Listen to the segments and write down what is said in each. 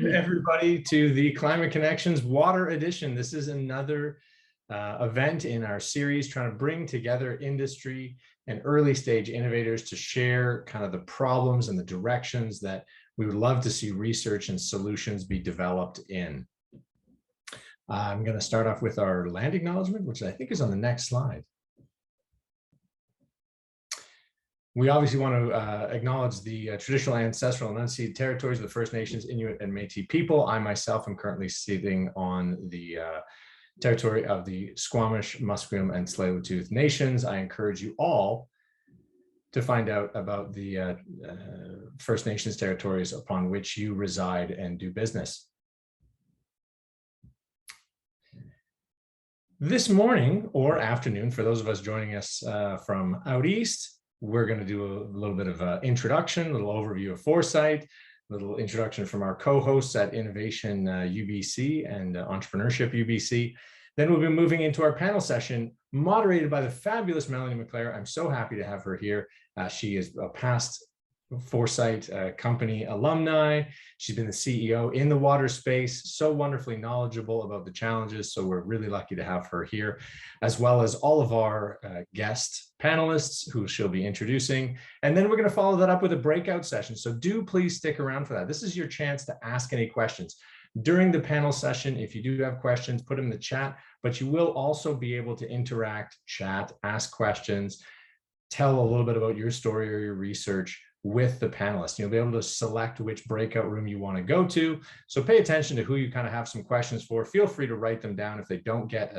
Everybody to the Climate Connections Water Edition. This is another event in our series trying to bring together industry and early stage innovators to share kind of the problems and the directions that we would love to see research and solutions be developed in. I'm going to start off with our land acknowledgement, which I think is on the next slide. We obviously want to acknowledge the traditional, ancestral, and unceded territories of the First Nations, Inuit, and Métis people. I myself am currently sitting on the territory of the Squamish, Musqueam, and Tsleil-Waututh nations. I encourage you all to find out about the First Nations territories upon which you reside and do business. This morning or afternoon, for those of us joining us from out east, we're going to do a little bit of an introduction, a little overview of Foresight, a little introduction from our co-hosts at Innovation UBC and Entrepreneurship UBC. Then we'll be moving into our panel session, moderated by the fabulous Melanie. I'm so happy to have her here. She is a past Foresight company alumni. She's been the CEO in the water space, so wonderfully knowledgeable about the challenges. So we're really lucky to have her here, as well as all of our guest panelists who she'll be introducing. And then we're going to follow that up with a breakout session. So do please stick around for that. This is your chance to ask any questions. During the panel session, if you do have questions, put them in the chat, but you will also be able to interact, chat, ask questions, tell a little bit about your story or your research with the panelists. You'll be able to select which breakout room you want to go to. So pay attention to who you kind of have some questions for. Feel free to write them down. If they don't get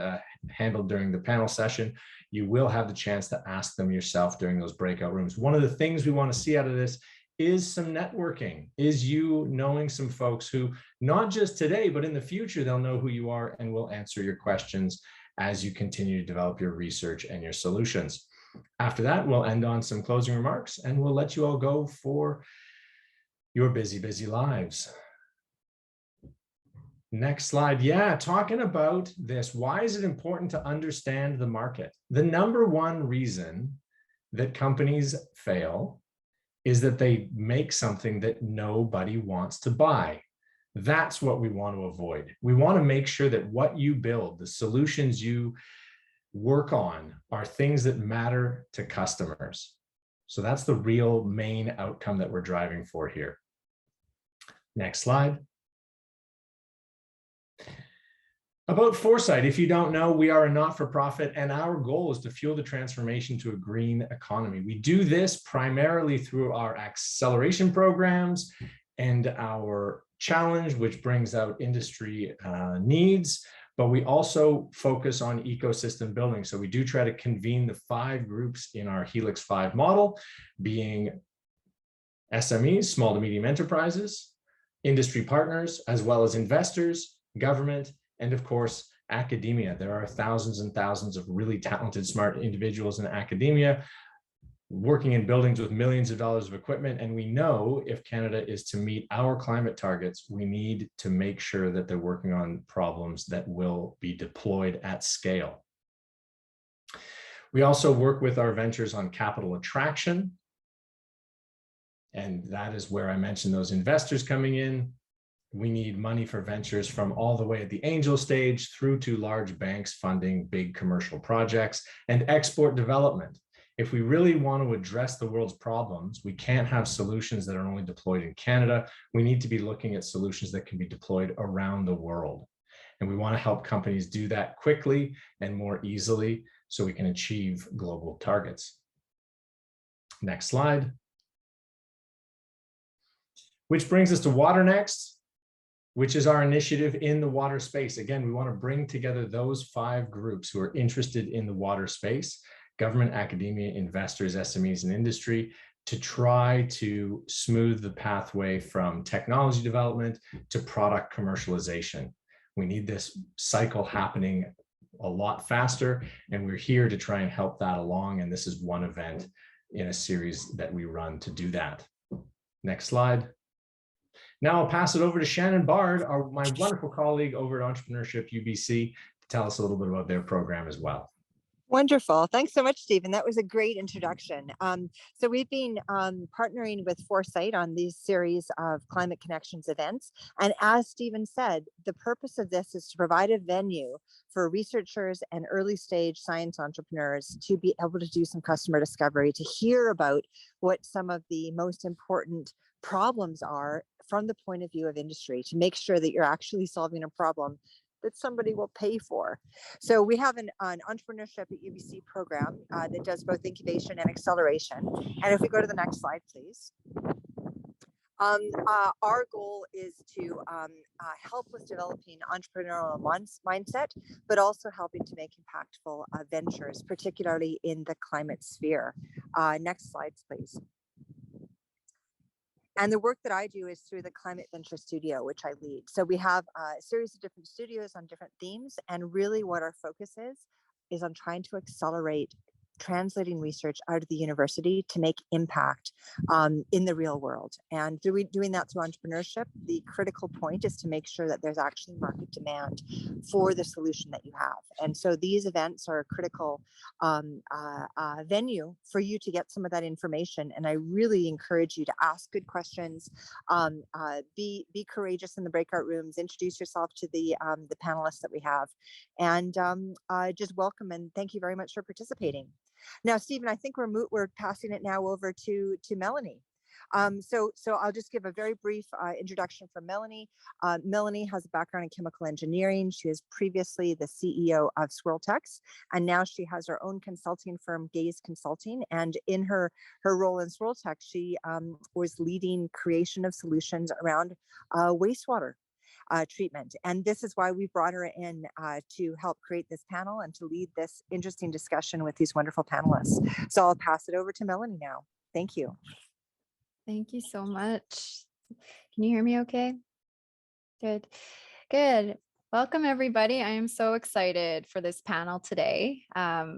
handled during the panel session, you will have the chance to ask them yourself during those breakout rooms. One of the things we want to see out of this is some networking, is you knowing some folks who, not just today, but in the future, they'll know who you are and will answer your questions as you continue to develop your research and your solutions. After that, we'll end on some closing remarks and we'll let you all go for your busy, busy lives. Next slide. Yeah, talking about this. Why is it important to understand the market? The number one reason that companies fail is that they make something that nobody wants to buy. That's what we want to avoid. We want to make sure that what you build, the solutions you work on, are things that matter to customers. So that's the real main outcome that we're driving for here. Next slide. About Foresight, if you don't know, we are a not-for-profit and our goal is to fuel the transformation to a green economy. We do this primarily through our acceleration programs and our challenge, which brings out industry needs. But we also focus on ecosystem building. So we do try to convene the 5 groups in our Helix 5 model, being SMEs, small to medium enterprises, industry partners, as well as investors, government, and of course, academia. There are thousands and thousands of really talented, smart individuals in academia working in buildings with millions of dollars of equipment. And we know if Canada is to meet our climate targets, we need to make sure that they're working on problems that will be deployed at scale. We also work with our ventures on capital attraction. And that is where I mentioned those investors coming in. We need money for ventures from all the way at the angel stage through to large banks funding big commercial projects and export development. If we really want to address the world's problems, we can't have solutions that are only deployed in Canada. We need to be looking at solutions that can be deployed around the world. And we want to help companies do that quickly and more easily so we can achieve global targets. Next slide. Which brings us to Water Next, which is our initiative in the water space. Again, we want to bring together those 5 groups who are interested in the water space: government, academia, investors, SMEs, and industry, to try to smooth the pathway from technology development to product commercialization. We need this cycle happening a lot faster, and we're here to try and help that along. And this is one event in a series that we run to do that. Next slide. Now I'll pass it over to Shannon Bard, my wonderful colleague over at Entrepreneurship UBC, to tell us a little bit about their program as well. Wonderful. Thanks so much, Stephen. That was a great introduction. So we've been partnering with Foresight on these series of Climate Connections events. And as Stephen said, the purpose of this is to provide a venue for researchers and early stage science entrepreneurs to be able to do some customer discovery, to hear about what some of the most important problems are from the point of view of industry, to make sure that you're actually solving a problem that somebody will pay for. So we have an Entrepreneurship at UBC program that does both incubation and acceleration. And if we go to the next slide, please. Our goal is to help with developing entrepreneurial mindset, but also helping to make impactful ventures, particularly in the climate sphere. Next slide, please. And the work that I do is through the Climate Venture Studio, which I lead. So we have a series of different studios on different themes. And really what our focus is on trying to accelerate translating research out of the university to make impact in the real world. And doing that through entrepreneurship, the critical point is to make sure that there's actually market demand for the solution that you have. And so these events are a critical venue for you to get some of that information. And I really encourage you to ask good questions, be courageous in the breakout rooms, introduce yourself to the panelists that we have, and just welcome and thank you very much for participating. Now, Stephen, I think we're passing it now over to Melanie. So I'll just give a very brief introduction from Melanie. Melanie has a background in chemical engineering. She was previously the CEO of Swirltex, and now she has her own consulting firm, Gaze Consulting. And in her role in Swirltex, she was leading creation of solutions around wastewater treatment. And this is why we brought her in to help create this panel and to lead this interesting discussion with these wonderful panelists. So I'll pass it over to Melanie now. Thank you. Thank you so much. Can you hear me okay? Good. Good. Welcome, everybody. I am so excited for this panel today.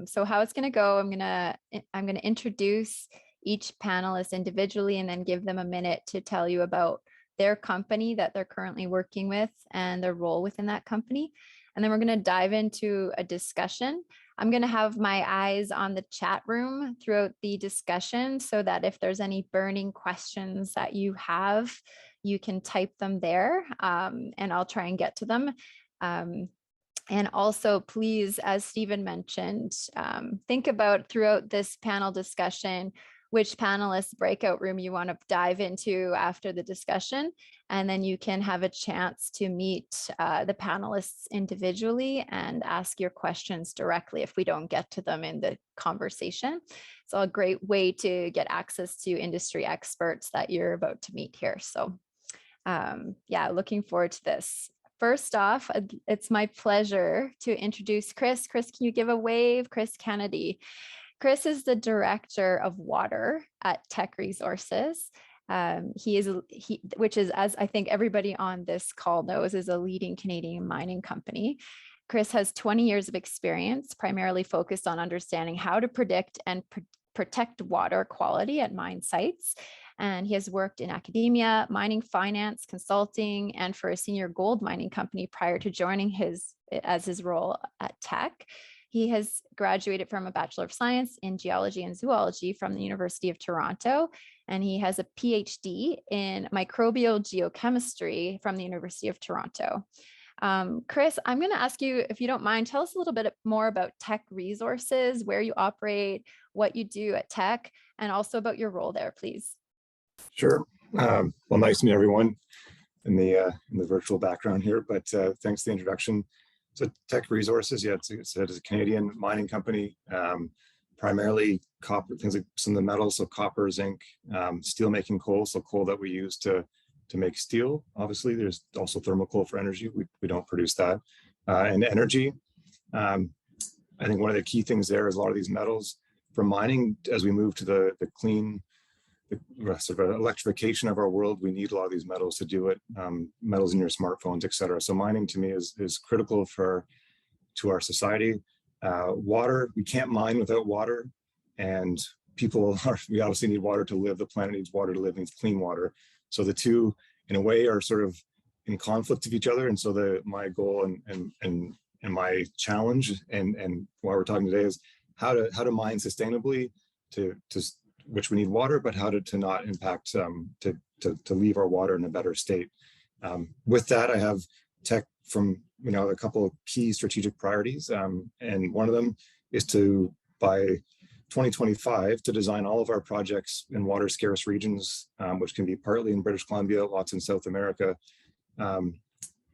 So how it's going to go, I'm going to introduce each panelist individually and then give them a minute to tell you about their company that they're currently working with and their role within that company. And then we're going to dive into a discussion. I'm going to have my eyes on the chat room throughout the discussion so that if there's any burning questions that you have, you can type them there and I'll try and get to them. And also, please, as Stephen mentioned, think about throughout this panel discussion which panelist breakout room you want to dive into after the discussion. And then you can have a chance to meet the panelists individually and ask your questions directly if we don't get to them in the conversation. So a great way to get access to industry experts that you're about to meet here. So yeah, looking forward to this. First off, it's my pleasure to introduce Chris. Chris, can you give a wave? Chris Kennedy. Chris is the director of water at TECK Resources. Which is, as I think everybody on this call knows, is a leading Canadian mining company. Chris has 20 years of experience, primarily focused on understanding how to predict and protect water quality at mine sites. And he has worked in academia, mining finance, consulting, and for a senior gold mining company prior to joining his role at TECK. He has graduated from a Bachelor of Science in Geology and Zoology from the University of Toronto, and he has a PhD in Microbial Geochemistry from the University of Toronto. Chris, I'm going to ask you, if you don't mind, tell us a little bit more about TECK Resources, where you operate, what you do at TECK, and also about your role there, please. Sure. Well, nice to meet everyone in the virtual background here, but thanks for the introduction. So TECK Resources, yeah, it's a Canadian mining company, primarily copper, things like some of the metals, so copper, zinc, steel making coal, so coal that we use to make steel. Obviously, there's also thermal coal for energy. We don't produce that. And energy, I think one of the key things there is a lot of these metals for mining, as we move to the clean, the sort of electrification of our world, we need a lot of these metals to do it, metals in your smartphones, et cetera. So mining to me is critical to our society. Water, we can't mine without water, and we obviously need water to live. The planet needs water to live, needs clean water. So the two, in a way, are sort of in conflict of each other. And so my goal and my challenge and why we're talking today is how to mine sustainably, which we need water, but how to not impact, to leave our water in a better state. With that, I have TECK from a couple of key strategic priorities, and one of them is to, by 2025, to design all of our projects in water scarce regions, which can be partly in British Columbia, lots in South America,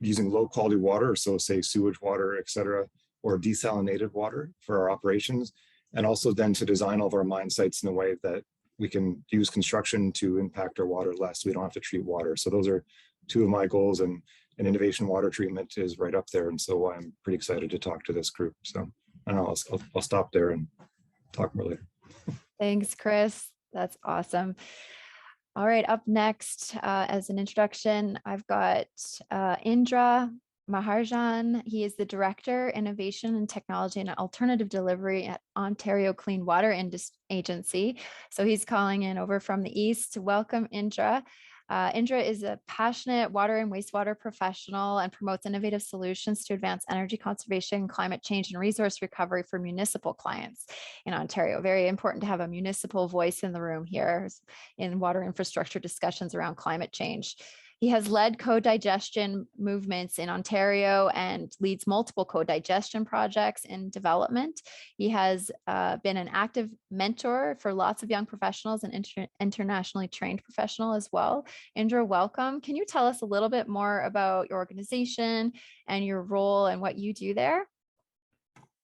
using low quality water, so say sewage water, etc., or desalinated water for our operations, and also then to design all of our mine sites in a way that we can use construction to impact our water less. We don't have to treat water. So those are two of my goals, and innovation water treatment is right up there. And so I'm pretty excited to talk to this group. So I don't know, I'll stop there and talk more later. Thanks, Chris. That's awesome. All right, up next, as an introduction, I've got Indra Maharijan. He is the Director, Innovation and Technology and Alternative Delivery at Ontario Clean Water Agency. So he's calling in over from the East. Welcome, Indra. Indra is a passionate water and wastewater professional and promotes innovative solutions to advance energy conservation, climate change, and resource recovery for municipal clients in Ontario. Very important to have a municipal voice in the room here in water infrastructure discussions around climate change. He has led co-digestion movements in Ontario and leads multiple co-digestion projects in development. He has been an active mentor for lots of young professionals and internationally trained professional as well. Indra, welcome. Can you tell us a little bit more about your organization and your role and what you do there?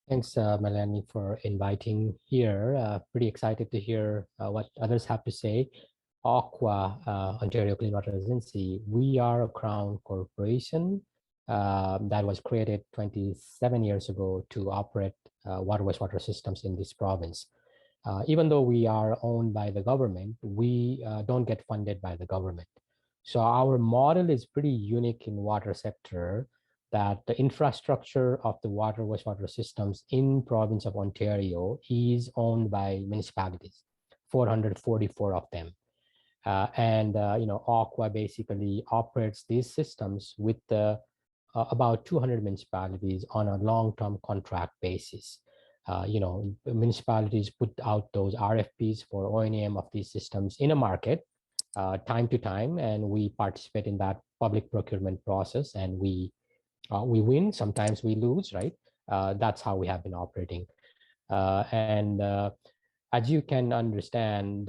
Thanks, Melanie, for inviting here. Pretty excited to hear what others have to say. Aqua Ontario Clean Water Agency, we are a Crown corporation that was created 27 years ago to operate water wastewater systems in this province. Even though we are owned by the government, we don't get funded by the government. So our model is pretty unique in water sector, that the infrastructure of the water wastewater systems in province of Ontario is owned by municipalities, 444 of them. Aqua basically operates these systems with about 200 municipalities on a long-term contract basis. Municipalities put out those RFPs for O&M of these systems in a market time to time, and we participate in that public procurement process, and we win. Sometimes we lose, right? That's how we have been operating, as you can understand,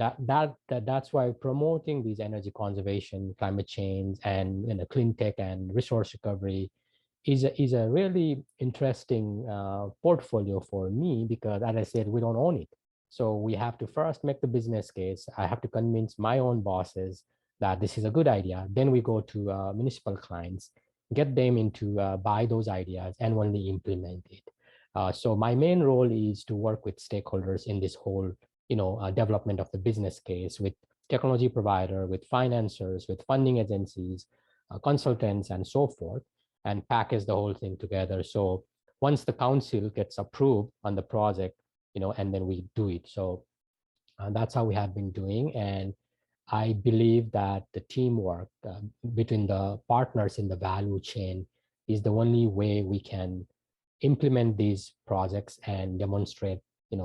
that's why promoting these energy conservation, climate change, and clean tech and resource recovery is a really interesting portfolio for me, because as I said, we don't own it. So we have to first make the business case. I have to convince my own bosses that this is a good idea. Then we go to municipal clients, get them into buy those ideas and only implement it. So my main role is to work with stakeholders in this whole, development of the business case, with technology provider, with financiers, with funding agencies, consultants, and so forth, and package the whole thing together. So once the council gets approved on the project, and then we do it. So that's how we have been doing. And I believe that the teamwork between the partners in the value chain is the only way we can implement these projects and demonstrate,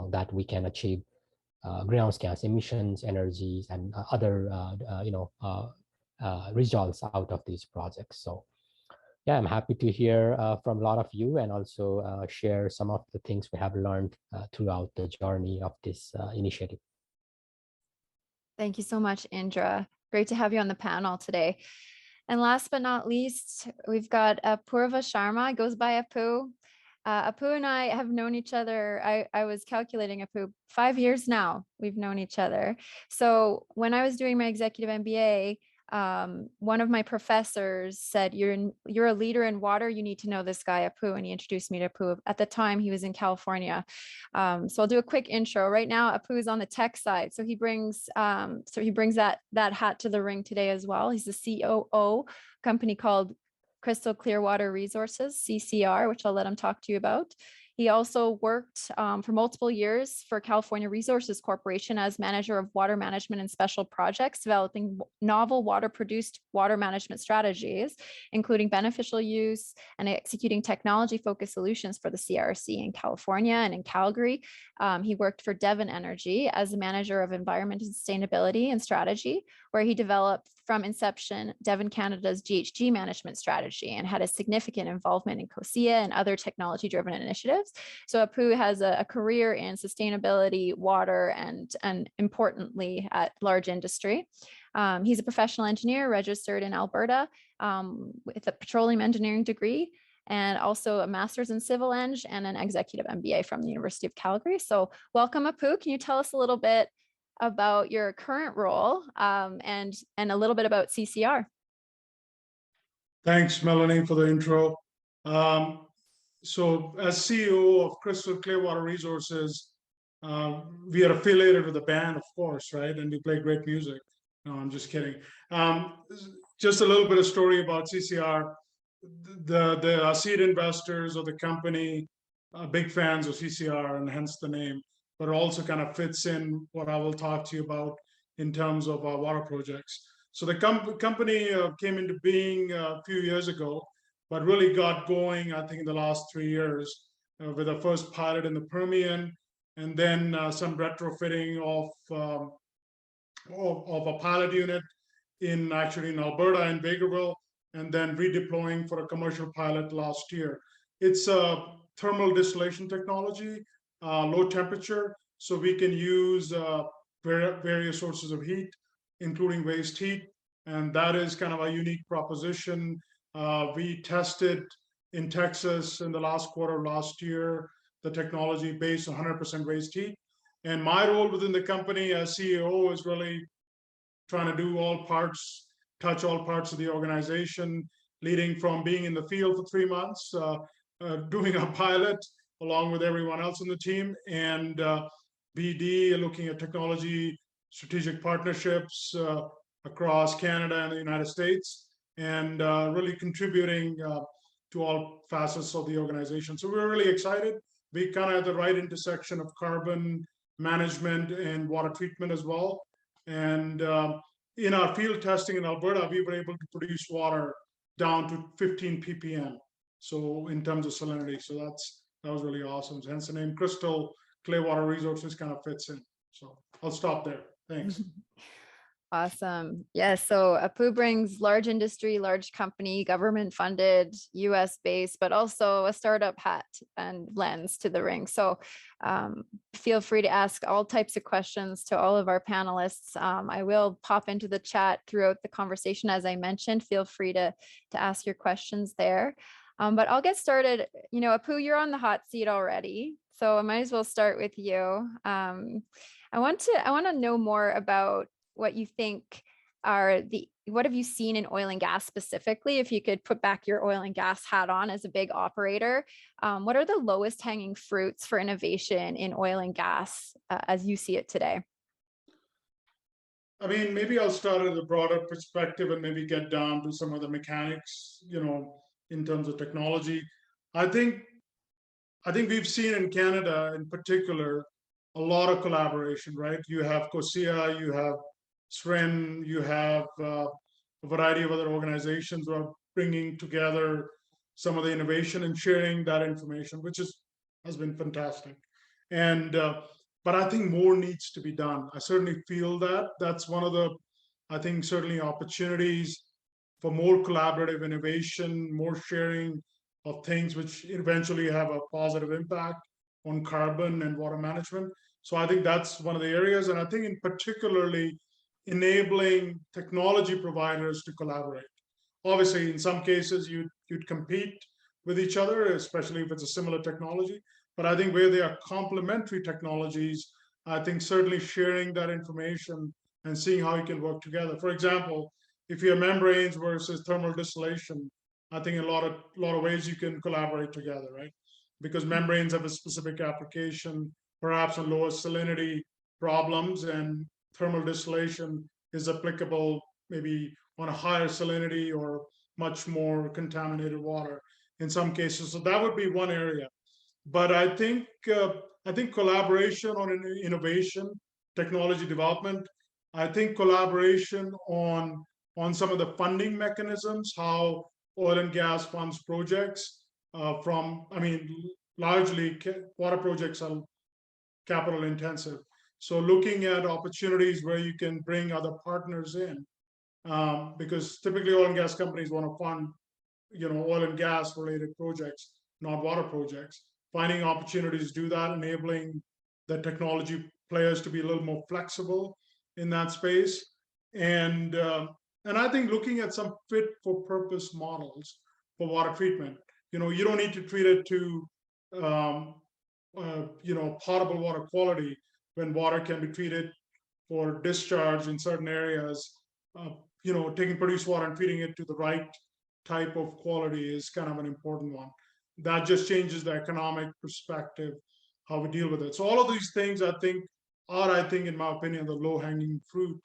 that we can achieve greenhouse gas emissions, energies, and other, results out of these projects. So, yeah, I'm happy to hear from a lot of you, and also share some of the things we have learned throughout the journey of this initiative. Thank you so much, Indra. Great to have you on the panel today. And last but not least, we've got Apoorva Sharma, goes by Apu. Apu and I have known each other. I was calculating, Apu, 5 years now we've known each other. So when I was doing my executive MBA, one of my professors said, you're a leader in water. You need to know this guy, Apu. And he introduced me to Apu. At the time, he was in California. So I'll do a quick intro. Right now, Apu is on the tech side. So he brings that hat to the ring today as well. He's the COO, company called Crystal Clearwater Resources, CCR, which I'll let him talk to you about. He also worked for multiple years for California Resources Corporation as manager of water management and special projects, developing novel water-produced water management strategies, including beneficial use and executing technology-focused solutions for the CRC in California and in Calgary. He worked for Devon Energy as a manager of environment and sustainability and strategy, where he developed from inception Devon Canada's GHG management strategy and had a significant involvement in COSIA and other technology-driven initiatives. So Apu has a career in sustainability, water, and importantly, at large industry. He's a professional engineer registered in Alberta with a petroleum engineering degree, and also a master's in civil eng and an executive MBA from the University of Calgary. So welcome, Apu. Can you tell us a little bit about your current role and a little bit about CCR? Thanks, Melanie, for the intro. So as CEO of Crystal Clearwater Resources, we are affiliated with a band, of course, right? And we play great music. No, I'm just kidding. Just a little bit of story about CCR. The seed investors of the company are big fans of CCR, and hence the name, but it also kind of fits in what I will talk to you about in terms of our water projects. So the company came into being a few years ago, but really got going, I think, in the last 3 years with the first pilot in the Permian, and then some retrofitting of a pilot unit in Alberta and Bakerville, and then redeploying for a commercial pilot last year. It's a thermal distillation technology, low temperature, so we can use various sources of heat, including waste heat, and that is kind of a unique proposition. We tested in Texas in the last quarter of last year, the technology based on 100% waste heat. And my role within the company as CEO is really trying to do all parts, touch all parts of the organization, leading from being in the field for 3 months, doing a pilot along with everyone else in the team, and BD, looking at technology, strategic partnerships across Canada and the United States, and really contributing to all facets of the organization. So we're really excited. We kind of at the right intersection of carbon management and water treatment as well. And in our field testing in Alberta, we were able to produce water down to 15 ppm. So in terms of salinity, so that was really awesome. Hence the name Crystal Clearwater Resources kind of fits in. So I'll stop there. Thanks. Awesome. Yes. So Apu brings large industry, large company, government funded, US based, but also a startup hat and lens to the ring. So feel free to ask all types of questions to all of our panelists. I will pop into the chat throughout the conversation. As I mentioned, feel free to ask your questions there. But I'll get started. You know, Apu, you're on the hot seat already, so I might as well start with you. I want to know more about what you think are what have you seen in oil and gas specifically? If you could put back your oil and gas hat on as a big operator, what are the lowest hanging fruits for innovation in oil and gas as you see it today? I mean, maybe I'll start at a broader perspective and maybe get down to some of the mechanics, you know, in terms of technology. I think we've seen in Canada in particular a lot of collaboration, right? You have COSIA, you have SRIN, you have a variety of other organizations who are bringing together some of the innovation and sharing that information, which has been fantastic. And but I think more needs to be done. I certainly feel that that's one of the, I think, certainly opportunities for more collaborative innovation, more sharing of things which eventually have a positive impact on carbon and water management. So I think that's one of the areas. And I think in particularly enabling technology providers to collaborate. Obviously, in some cases, you'd compete with each other, especially if it's a similar technology. But I think where they are complementary technologies, I think certainly sharing that information and seeing how you can work together. For example, if you have membranes versus thermal distillation, I think in a lot of ways you can collaborate together, right? Because membranes have a specific application, perhaps on lower salinity problems, and thermal distillation is applicable maybe on a higher salinity or much more contaminated water in some cases. So that would be one area. But I think collaboration on innovation, technology development. I think collaboration on some of the funding mechanisms, how oil and gas funds projects largely water projects are capital intensive. So looking at opportunities where you can bring other partners in, because typically oil and gas companies want to fund, oil and gas related projects, not water projects. Finding opportunities to do that, enabling the technology players to be a little more flexible in that space, and I think looking at some fit for purpose models for water treatment. You don't need to treat it to potable water quality when water can be treated for discharge in certain areas. Taking produced water and treating it to the right type of quality is kind of an important one. That just changes the economic perspective, how we deal with it. So all of these things I think, in my opinion, the low-hanging fruit.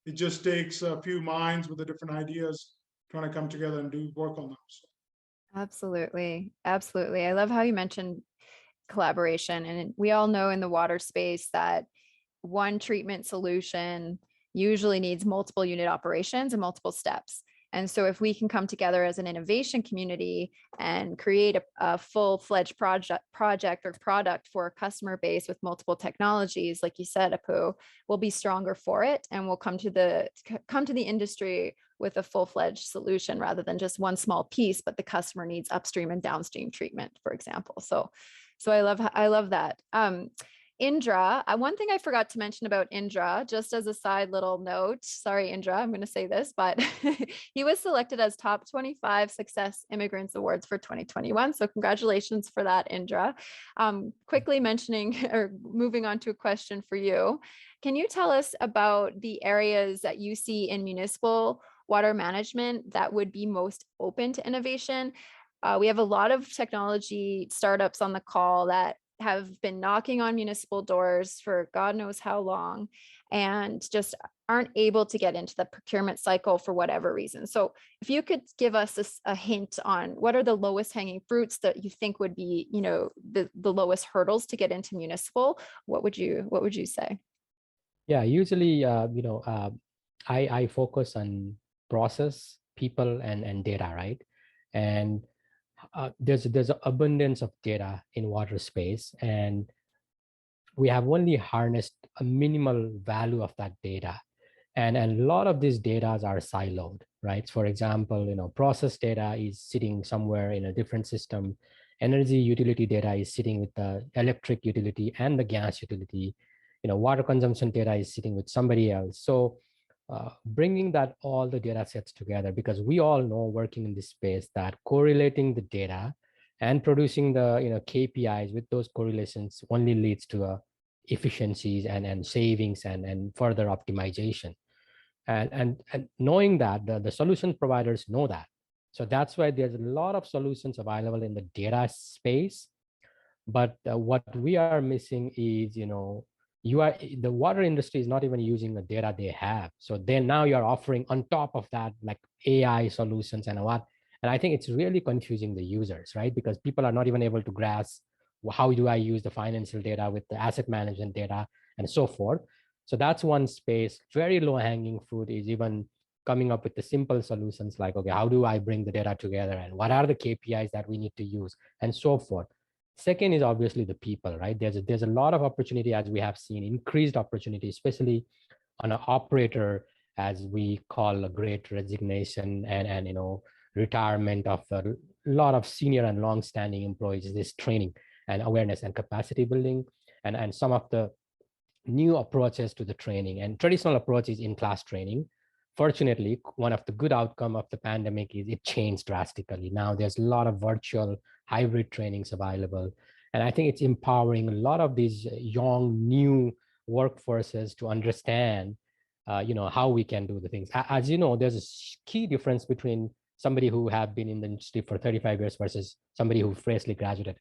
It just takes a few minds with the different ideas trying to come together and do work on them. So. Absolutely. Absolutely. I love how you mentioned collaboration. And we all know in the water space that one treatment solution usually needs multiple unit operations and multiple steps. And so if we can come together as an innovation community and create a full-fledged project or product for a customer base with multiple technologies, like you said, Apu, we'll be stronger for it, and we'll come to the industry with a full-fledged solution rather than just one small piece, but the customer needs upstream and downstream treatment, for example. So I love that. Indra, one thing I forgot to mention about Indra, just as a side little note, sorry, Indra, I'm going to say this, but he was selected as top 25 Success Immigrants Awards for 2021. So congratulations for that, Indra. Quickly mentioning or moving on to a question for you. Can you tell us about the areas that you see in municipal water management that would be most open to innovation? We have a lot of technology startups on the call that have been knocking on municipal doors for God knows how long and just aren't able to get into the procurement cycle for whatever reason. So if you could give us a hint on what are the lowest hanging fruits that you think would be, the lowest hurdles to get into municipal, what would you say? Yeah, usually, I focus on process, people, and data, right? And there's an abundance of data in water space, and we have only harnessed a minimal value of that data. And a lot of these data are siloed, right? For example, process data is sitting somewhere in a different system. Energy utility data is sitting with the electric utility and the gas utility. Water consumption data is sitting with somebody else. So bringing all the data sets together, because we all know working in this space that correlating the data and producing the KPIs with those correlations only leads to efficiencies and savings and further optimization. And knowing that, the solution providers know that. So that's why there's a lot of solutions available in the data space. But what we are missing is, the water industry is not even using the data they have. So then now you're offering on top of that, like AI solutions and what. And I think it's really confusing the users, right? Because people are not even able to grasp, how do I use the financial data with the asset management data and so forth. So that's one space. Very low hanging fruit is even coming up with the simple solutions like, okay, how do I bring the data together and what are the KPIs that we need to use and so forth. Second is obviously the people, right? There's a lot of opportunity, as we have seen, increased opportunity, especially on an operator, as we call a great resignation and retirement of a lot of senior and long-standing employees. This training and awareness and capacity building and some of the new approaches to the training. And traditional approach is in-class training. Fortunately, one of the good outcome of the pandemic is it changed drastically. Now there's a lot of virtual hybrid trainings available. And I think it's empowering a lot of these young, new workforces to understand, how we can do the things. As you know, there's a key difference between somebody who have been in the industry for 35 years versus somebody who freshly graduated.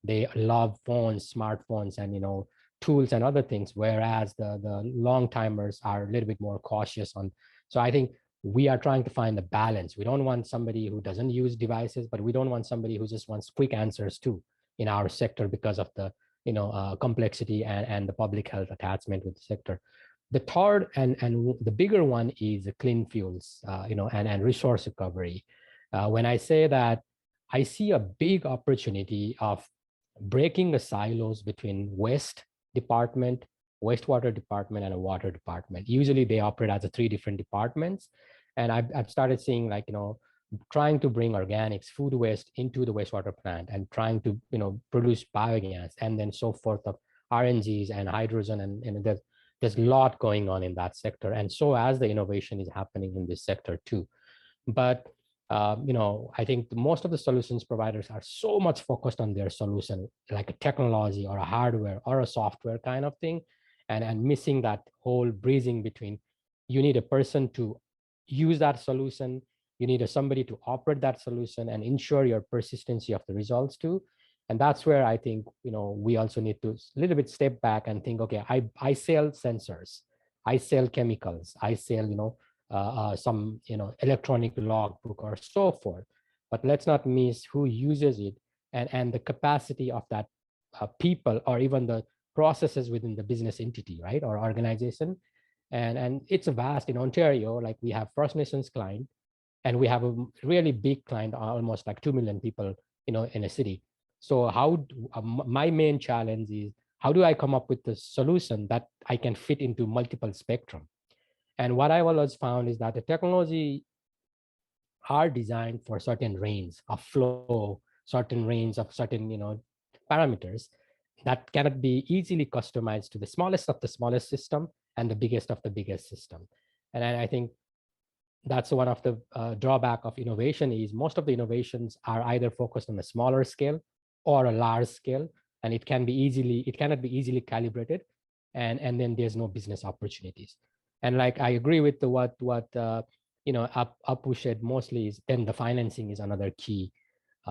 They love phones, smartphones, and, tools and other things, whereas the long timers are a little bit more cautious on. So I think we are trying to find the balance. We don't want somebody who doesn't use devices, but we don't want somebody who just wants quick answers too. in our sector because of the complexity and the public health attachment with the sector. The third and the bigger one is clean fuels, and resource recovery. When I say that, I see a big opportunity of breaking the silos between waste department, wastewater department, and a water department. Usually they operate as 3 different departments. And I've started seeing trying to bring organics, food waste into the wastewater plant and trying to, produce biogas and then so forth of RNGs and hydrogen. And there's a lot going on in that sector. And so as the innovation is happening in this sector too. But I think most of the solutions providers are so much focused on their solution, like a technology or a hardware or a software kind of thing, and missing that whole bridging between you need a person to use that solution, you need somebody to operate that solution and ensure your persistency of the results too. And that's where I think we also need to a little bit step back and think, okay, I sell sensors, I sell chemicals, I sell some electronic logbook or so forth, but let's not miss who uses it and the capacity of that people or even the processes within the business entity, right, or organization. And it's vast. In Ontario, like we have First Nations client, and we have a really big client, almost like 2 million people in a city. So how my main challenge is, how do I come up with a solution that I can fit into multiple spectrum? And what I've always found is that the technology are designed for certain range of flow, certain range of certain parameters that cannot be easily customized to the smallest of the smallest system and the biggest of the biggest system. And I think that's one of the drawback of innovation is most of the innovations are either focused on a smaller scale or a large scale, and it cannot be easily calibrated, and then there's no business opportunities. And like I agree with what Apu said mostly is then the financing is another key.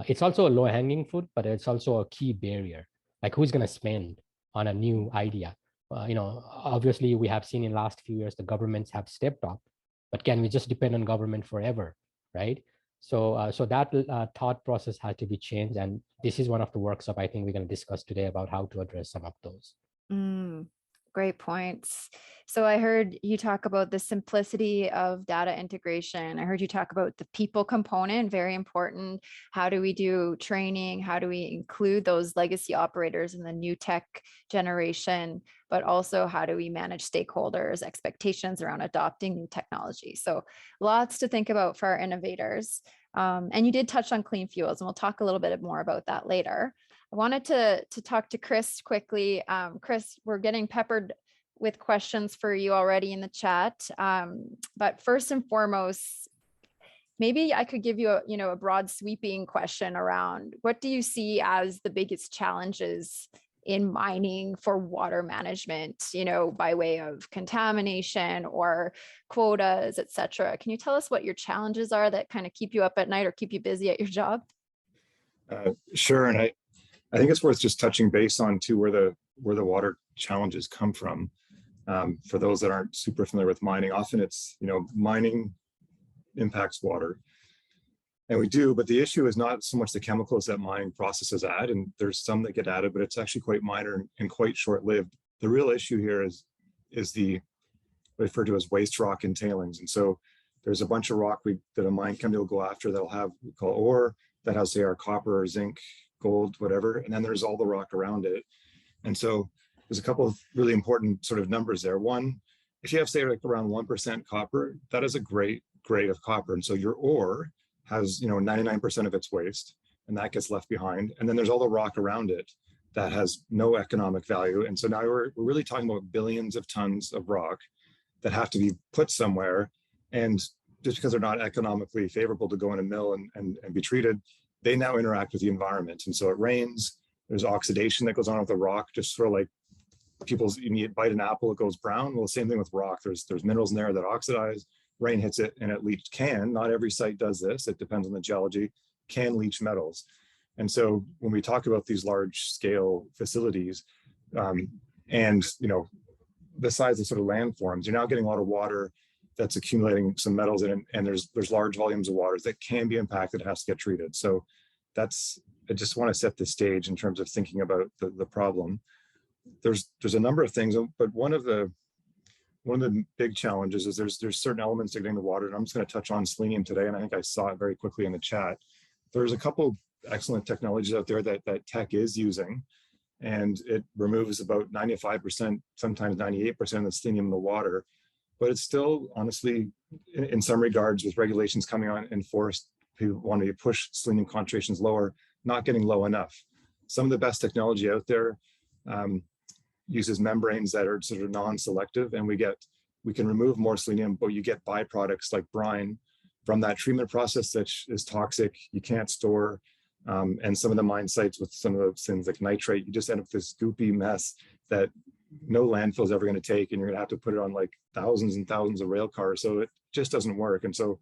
It's also a low-hanging fruit, but it's also a key barrier. Like who's going to spend on a new idea? Obviously we have seen in last few years the governments have stepped up, but can we just depend on government forever, right? So that thought process has to be changed, and this is one of the workshops I think we're going to discuss today about how to address some of those. Great points. So I heard you talk about the simplicity of data integration. I heard you talk about the people component, very important. How do we do training? How do we include those legacy operators in the new tech generation? But also, how do we manage stakeholders' expectations around adopting new technology? So lots to think about for our innovators. And you did touch on clean fuels, and we'll talk a little bit more about that later. I wanted to talk to Chris quickly. Chris, we're getting peppered with questions for you already in the chat. But first and foremost, maybe I could give you a broad sweeping question around what do you see as the biggest challenges in mining for water management, by way of contamination or quotas, et cetera. Can you tell us what your challenges are that kind of keep you up at night or keep you busy at your job? Sure. And I think it's worth just touching base on too where the water challenges come from. For those that aren't super familiar with mining, often it's mining impacts water, and we do. But the issue is not so much the chemicals that mining processes add, and there's some that get added, but it's actually quite minor and quite short-lived. The real issue here is the referred to as waste rock and tailings. And so there's a bunch of rock that a mine company will go after that'll have we call ore that has say our copper or zinc, gold, whatever, and then there's all the rock around it. And so there's a couple of really important sort of numbers there. One, if you have say like around 1% copper, that is a great grade of copper. And so your ore has 99% of its waste, and that gets left behind. And then there's all the rock around it that has no economic value. And so now we're really talking about billions of tons of rock that have to be put somewhere. And just because they're not economically favorable to go in a mill and be treated, they now interact with the environment. And so it rains, there's oxidation that goes on with the rock, just sort of like you bite an apple, it goes brown. Well, the same thing with rock. There's minerals in there that oxidize, rain hits it and it not every site does this, it depends on the geology, can leach metals. And so when we talk about these large scale facilities, and besides the sort of landforms, you're now getting a lot of water that's accumulating some metals in it, and there's large volumes of water that can be impacted, has to get treated. So that's I just want to set the stage in terms of thinking about the problem. There's a number of things, but one of the big challenges is there's certain elements to getting the water, and I'm just going to touch on selenium today, and I think I saw it very quickly in the chat. There's a couple excellent technologies out there that TECK is using, and it removes about 95%, sometimes 98% of the selenium in the water. But it's still, honestly, in some regards, with regulations coming on enforced, who want to push selenium concentrations lower, not getting low enough. Some of the best technology out there uses membranes that are sort of non-selective, and we can remove more selenium, but you get byproducts like brine from that treatment process that is toxic, you can't store. And some of the mine sites with some of those things like nitrate, you just end up with this goopy mess that no landfill is ever going to take, and you're going to have to put it on like thousands and thousands of rail cars. So it just doesn't work. And so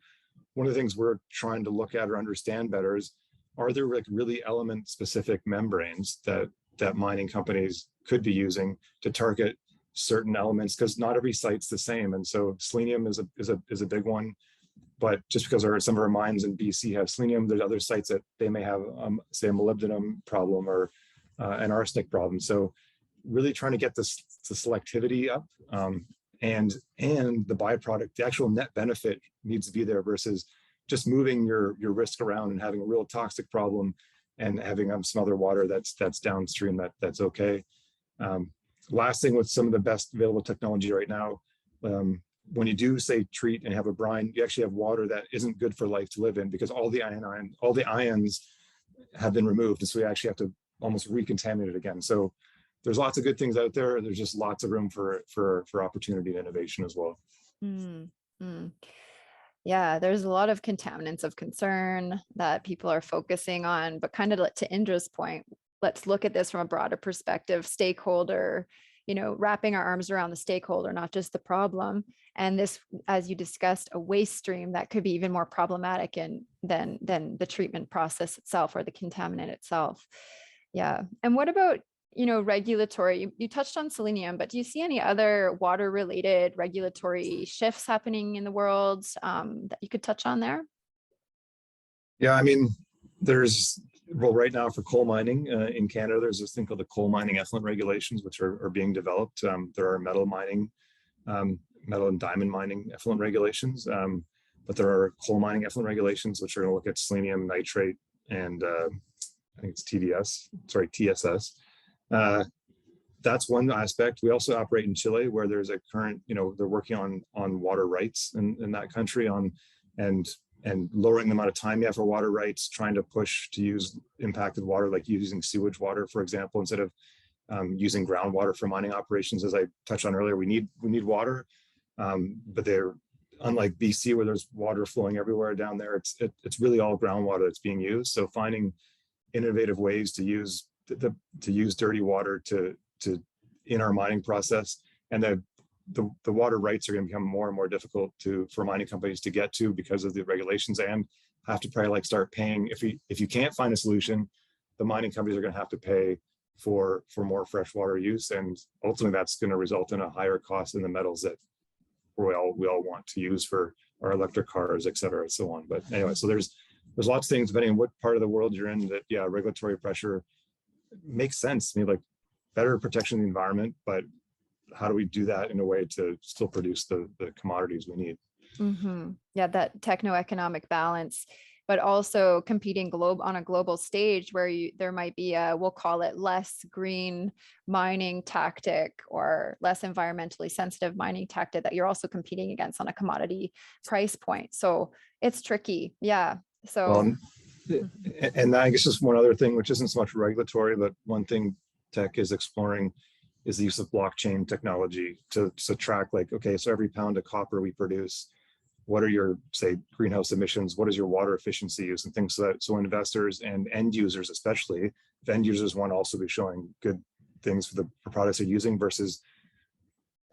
one of the things we're trying to look at or understand better is, are there like really element specific membranes that mining companies could be using to target certain elements, because not every site's the same. And so selenium is a big one. But just because some of our mines in BC have selenium, there's other sites that they may have, say, a molybdenum problem or an arsenic problem. So really trying to get the selectivity up, and the byproduct, the actual net benefit needs to be there versus just moving your risk around and having a real toxic problem and having some other water that's downstream that's okay. Last thing, with some of the best available technology right now, when you do say treat and have a brine, you actually have water that isn't good for life to live in, because all the ions have been removed, and so we actually have to almost recontaminate it again. So there's lots of good things out there. There's just lots of room for opportunity and innovation as well. Yeah, there's a lot of contaminants of concern that people are focusing on, but kind of to Indra's point, let's look at this from a broader perspective, stakeholder, wrapping our arms around the stakeholder, not just the problem. And this, as you discussed, a waste stream that could be even more problematic than the treatment process itself or the contaminant itself. Yeah. And what about, regulatory? You touched on selenium, but do you see any other water related regulatory shifts happening in the world that you could touch on there? Yeah, I mean, right now for coal mining in Canada, there's this thing called the coal mining effluent regulations, which are being developed. There are metal and diamond mining effluent regulations, but there are coal mining effluent regulations, which are going to look at selenium, nitrate, and I think it's TSS. That's one aspect. We also operate in Chile, where there's a current, they're working on water rights in that country, and lowering the amount of time you have for water rights, trying to push to use impacted water, like using sewage water, for example, instead of using groundwater for mining operations. As I touched on earlier, we need water, but they're, unlike BC, where there's water flowing everywhere down there, it's really all groundwater that's being used. So finding innovative ways to use dirty water in our mining process, and the water rights are going to become more and more difficult for mining companies to get to because of the regulations, and have to probably start paying. If you can't find a solution, the mining companies are going to have to pay for more freshwater use, and ultimately that's going to result in a higher cost in the metals that we all want to use for our electric cars, et cetera, and so on. But anyway, so there's lots of things depending on what part of the world you're in that, yeah, regulatory pressure makes sense. I mean, better protection of the environment, but how do we do that in a way to still produce the commodities we need? Mm-hmm. Yeah, that techno-economic balance, but also competing on a global stage where there might be we'll call it less green mining tactic or less environmentally sensitive mining tactic that you're also competing against on a commodity price point. So it's tricky. Yeah. So. And I guess just one other thing, which isn't so much regulatory, but one thing TECK is exploring is the use of blockchain technology to track, okay, so every pound of copper we produce, what are your, say, greenhouse emissions? What is your water efficiency use and things so investors and end users, especially, if end users want to also be showing good things for the products they're using versus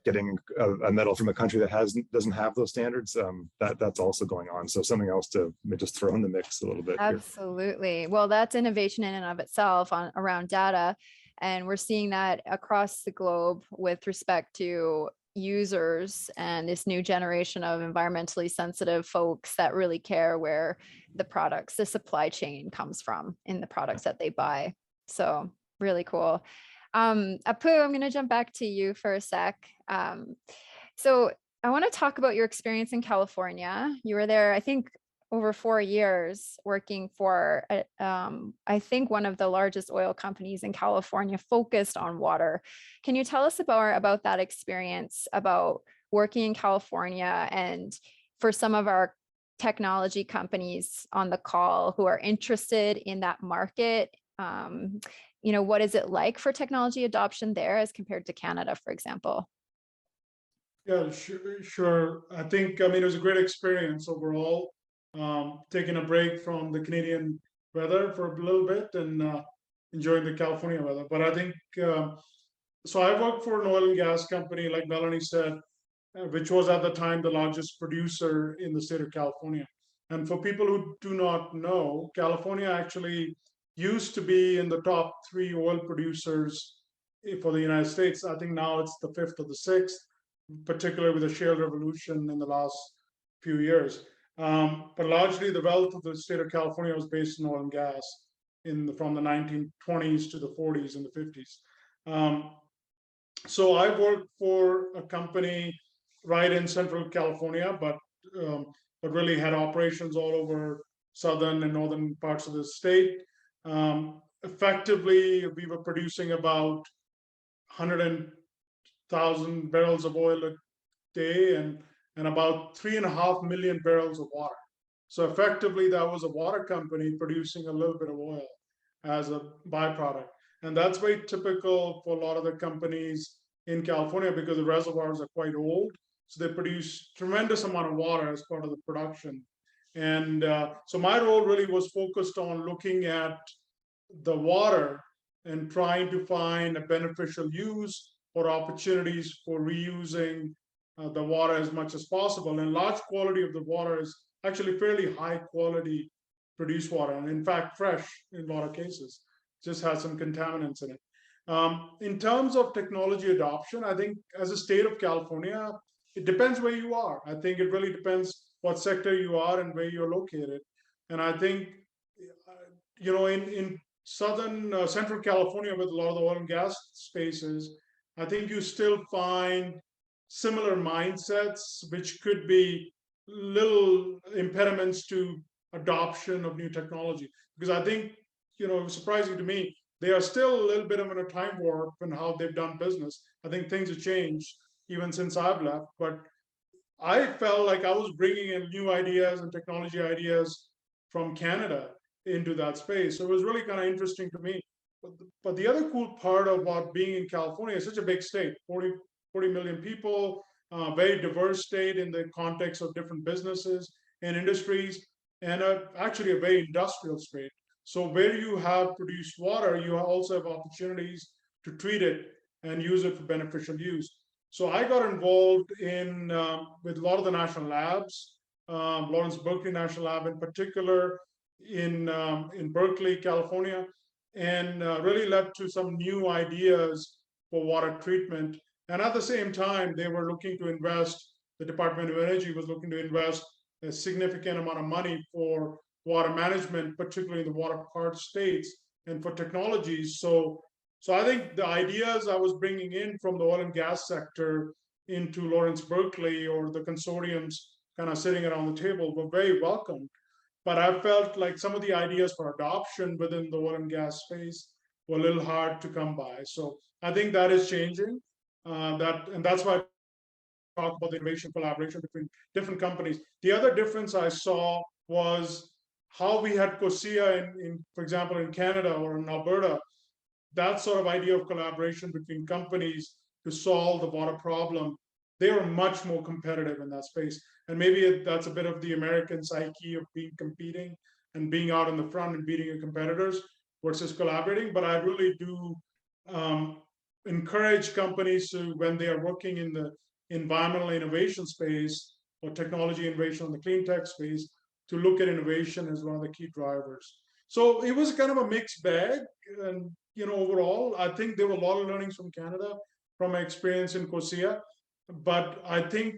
getting a metal from a country that doesn't have those standards, that's also going on. So something else to just throw in the mix a little bit. Absolutely. Here. Well, that's innovation in and of itself around data. And we're seeing that across the globe with respect to users and this new generation of environmentally sensitive folks that really care where the supply chain comes from in the products that they buy. So really cool. Apu, I'm going to jump back to you for a sec. So I want to talk about your experience in California. You were there, I think, over 4 years working for, I think, one of the largest oil companies in California focused on water. Can you tell us about that experience, about working in California, and for some of our technology companies on the call who are interested in that market, what is it like for technology adoption there as compared to Canada, for example? Yeah, sure. I think, it was a great experience overall. Taking a break from the Canadian weather for a little bit and enjoying the California weather. But I think, so I worked for an oil and gas company, like Melanie said, which was at the time the largest producer in the state of California. And for people who do not know, California actually used to be in the top 3 oil producers for the United States. I think now it's the 5th or the 6th, particularly with the shale revolution in the last few years. But largely the wealth of the state of California was based in oil and gas from the 1920s to the 40s and the 50s. So I worked for a company right in Central California, but really had operations all over southern and northern parts of the state. Effectively, we were producing about 100,000 barrels of oil a day and about 3.5 million barrels of water. So effectively, that was a water company producing a little bit of oil as a byproduct. And that's very typical for a lot of the companies in California because the reservoirs are quite old. So they produce tremendous amount of water as part of the production. And so my role really was focused on looking at the water and trying to find a beneficial use or opportunities for reusing the water as much as possible. And large quality of the water is actually fairly high quality produced water, and in fact fresh in a lot of cases, just has some contaminants in it. In terms of technology adoption, I think as a state of California, it depends where you are. I think it really depends what sector you are and where you're located. And I think, in southern Central California with a lot of the oil and gas spaces, I think you still find similar mindsets, which could be little impediments to adoption of new technology. Because I think, it was surprising to me, they are still a little bit of in a time warp in how they've done business. I think things have changed even since I've left, but I felt like I was bringing in new ideas and technology ideas from Canada into that space. So it was really kind of interesting to me. But the other cool part about being in California is such a big state, 40 million people, very diverse state in the context of different businesses and industries, and actually a very industrial state. So where you have produced water, you also have opportunities to treat it and use it for beneficial use. So I got involved in with a lot of the national labs, Lawrence Berkeley National Lab in particular, in Berkeley, California, and really led to some new ideas for water treatment. And at the same time, they were looking to invest, the Department of Energy was looking to invest a significant amount of money for water management, particularly in the water-powered states and for technologies. So I think the ideas I was bringing in from the oil and gas sector into Lawrence Berkeley or the consortiums kind of sitting around the table were very welcome. But I felt like some of the ideas for adoption within the oil and gas space were a little hard to come by. So I think that is changing. And that's why I talk about the innovation collaboration between different companies. The other difference I saw was how we had COSIA for example, in Canada or in Alberta, that sort of idea of collaboration between companies to solve the water problem, they were much more competitive in that space. And maybe that's a bit of the American psyche of being competing and being out in the front and beating your competitors versus collaborating. But I really do encourage companies to, when they are working in the environmental innovation space or technology innovation in the clean tech space, to look at innovation as one of the key drivers. So it was kind of a mixed bag. And overall, I think there were a lot of learnings from Canada, from my experience in COSIA. But I think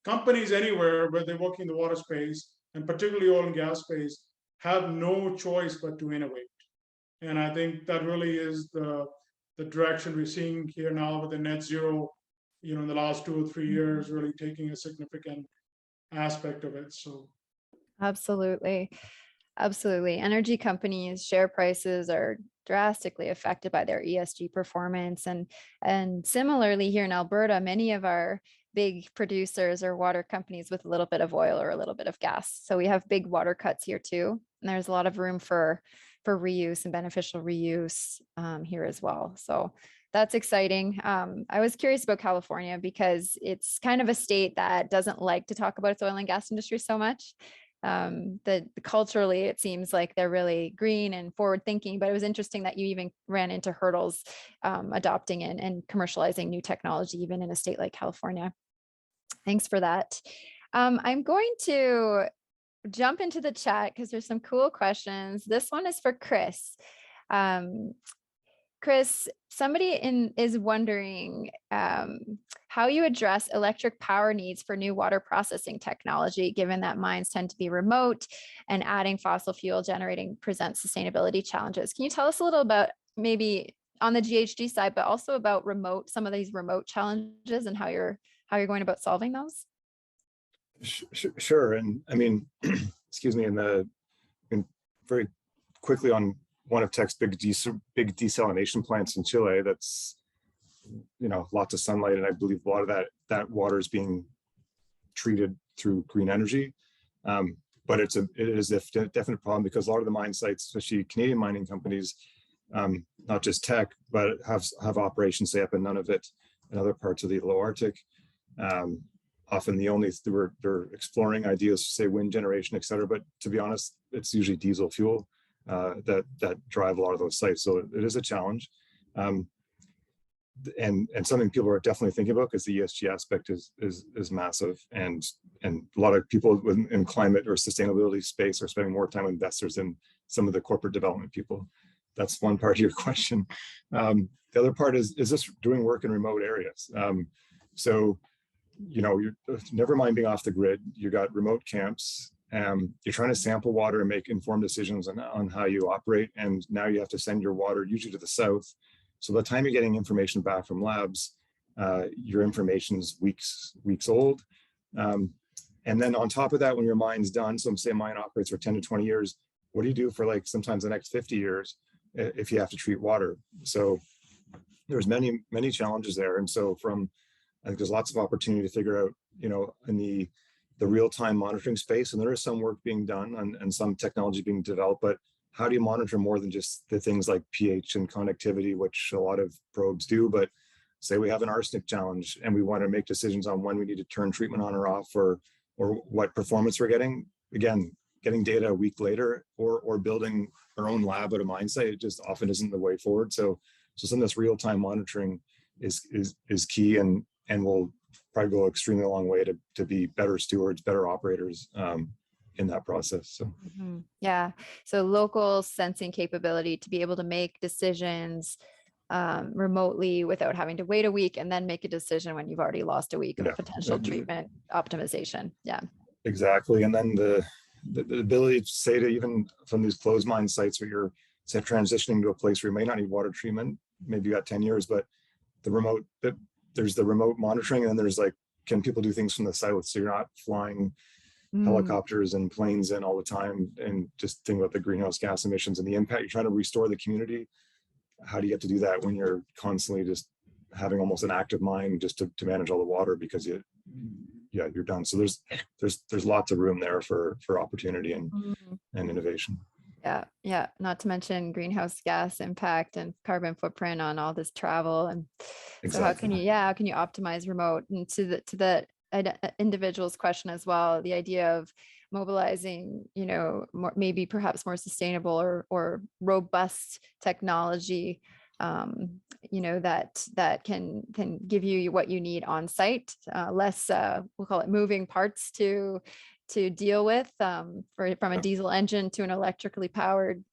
companies anywhere where they work in the water space, and particularly oil and gas space, have no choice but to innovate. And I think that really is the direction we're seeing here now with the net zero, in the last 2 or 3 years, really taking a significant aspect of it. So Absolutely. Absolutely. Energy companies' share prices are drastically affected by their ESG performance. And similarly here in Alberta, many of our big producers are water companies with a little bit of oil or a little bit of gas. So we have big water cuts here too. And there's a lot of room for reuse and beneficial reuse here as well. So that's exciting. I was curious about California because it's kind of a state that doesn't like to talk about its oil and gas industry so much. Culturally, it seems like they're really green and forward thinking, but it was interesting that you even ran into hurdles adopting and commercializing new technology, even in a state like California. Thanks for that. I'm going to jump into the chat because there's some cool questions. This one is for Chris. Chris, somebody is wondering how you address electric power needs for new water processing technology, given that mines tend to be remote and adding fossil fuel generating presents sustainability challenges. Can you tell us a little about maybe on the GHG side, but also about some of these remote challenges and how you're going about solving those? Sure. And I mean, excuse me, very quickly on one of TECK's big desalination plants in Chile, that's, lots of sunlight. And I believe a lot of that water is being treated through green energy. But it is a definite problem because a lot of the mine sites, especially Canadian mining companies, not just TECK, but have operations, say, up in Nunavut and other parts of the low Arctic. Often they're exploring ideas, say wind generation, et cetera. But to be honest, it's usually diesel fuel that drive a lot of those sites. So it is a challenge. And something people are definitely thinking about because the ESG aspect is massive. And a lot of people in climate or sustainability space are spending more time with investors than some of the corporate development people. That's one part of your question. The other part is this doing work in remote areas? So, you're never mind being off the grid. You got remote camps. You're trying to sample water and make informed decisions on how you operate. And now you have to send your water usually to the south. So by the time you're getting information back from labs, your information's weeks old. And then on top of that, when your mine's done, so say a mine operates for 10 to 20 years, what do you do for sometimes the next 50 years if you have to treat water? So there's many, many challenges there. And so I think there's lots of opportunity to figure out, in the real-time monitoring space, and there is some work being done and some technology being developed, but how do you monitor more than just the things like pH and conductivity, which a lot of probes do? But say we have an arsenic challenge and we want to make decisions on when we need to turn treatment on or off, or what performance we're getting. Again, getting data a week later or building our own lab at a mine site, it just often isn't the way forward. So some of this real-time monitoring is key and will probably go extremely a long way to be better stewards, better operators in that process. So yeah, so local sensing capability to be able to make decisions remotely without having to wait a week and then make a decision when you've already lost a week of potential treatment optimization. Yeah, exactly. And then the ability to say to even from these closed mine sites where you're transitioning to a place where you may not need water treatment, maybe you got 10 years, but there's the remote monitoring, and then there's can people do things from the south? So you're not flying helicopters and planes in all the time, and just think about the greenhouse gas emissions and the impact. You're trying to restore the community. How do you get to do that when you're constantly just having almost an active mine just to manage all the water because you're done. So there's lots of room there for opportunity and innovation. Yeah. Not to mention greenhouse gas impact and carbon footprint on all this travel. And exactly. So how can you optimize remote? And to the individual's question as well, the idea of mobilizing, maybe perhaps more sustainable or robust technology, that can give you what you need on site, less, we'll call it moving parts to deal with from a diesel engine to an electrically powered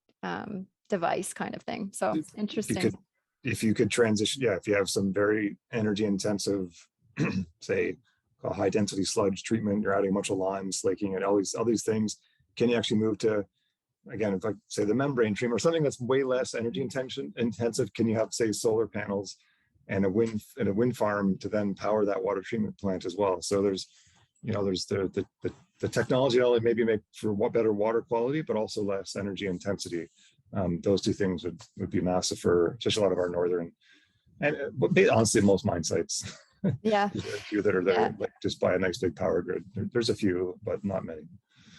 device kind of thing. So interesting. If you could transition, if you have some very energy intensive say, high density sludge treatment, you're adding a bunch of lime, slaking it, all these things. Can you actually move to, again, if I say the membrane treatment or something that's way less energy intensive? Can you have, say, solar panels and a wind farm to then power that water treatment plant as well? So there's, there's the technology not only maybe make for better water quality, but also less energy intensity. Those two things would be massive for just a lot of our northern, and honestly, most mine sites. Yeah. There's a few that are there, like just by a nice big power grid. There's a few, but not many.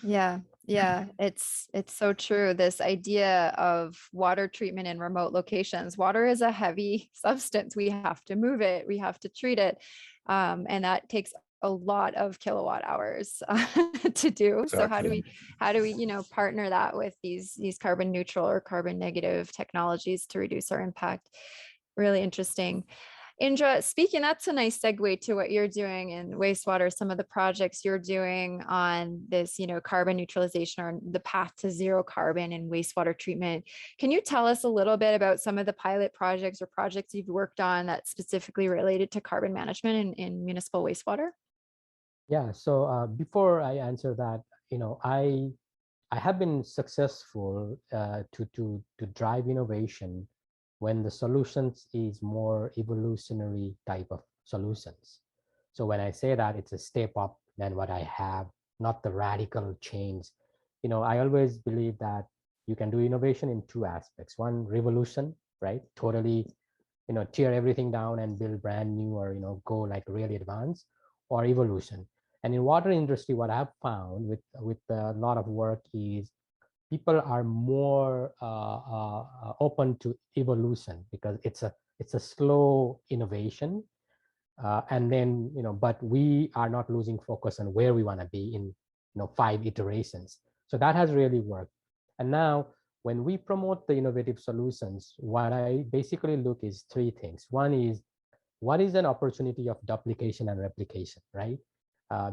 Yeah. Yeah. It's so true. This idea of water treatment in remote locations. Water is a heavy substance. We have to move it. We have to treat it. And that takes a lot of kilowatt hours to do. Exactly. So how do we, partner that with these carbon neutral or carbon negative technologies to reduce our impact? Really interesting. Indra, speaking, that's a nice segue to what you're doing in wastewater, some of the projects you're doing on this, carbon neutralization or the path to zero carbon in wastewater treatment. Can you tell us a little bit about some of the pilot projects or projects you've worked on that specifically related to carbon management in municipal wastewater? Yeah, so before I answer that, I have been successful to drive innovation when the solutions is more evolutionary type of solutions. So when I say that, it's a step up than what I have, not the radical change. I always believe that you can do innovation in two aspects. One, revolution, right? Totally, tear everything down and build brand new, or, go like really advanced, or evolution. And in water industry, what I've found with a lot of work is people are more open to evolution because it's a slow innovation, and then but we are not losing focus on where we want to be in 5 iterations. So that has really worked. And now when we promote the innovative solutions, what I basically look is 3 things. One is, what is an opportunity of duplication and replication, right?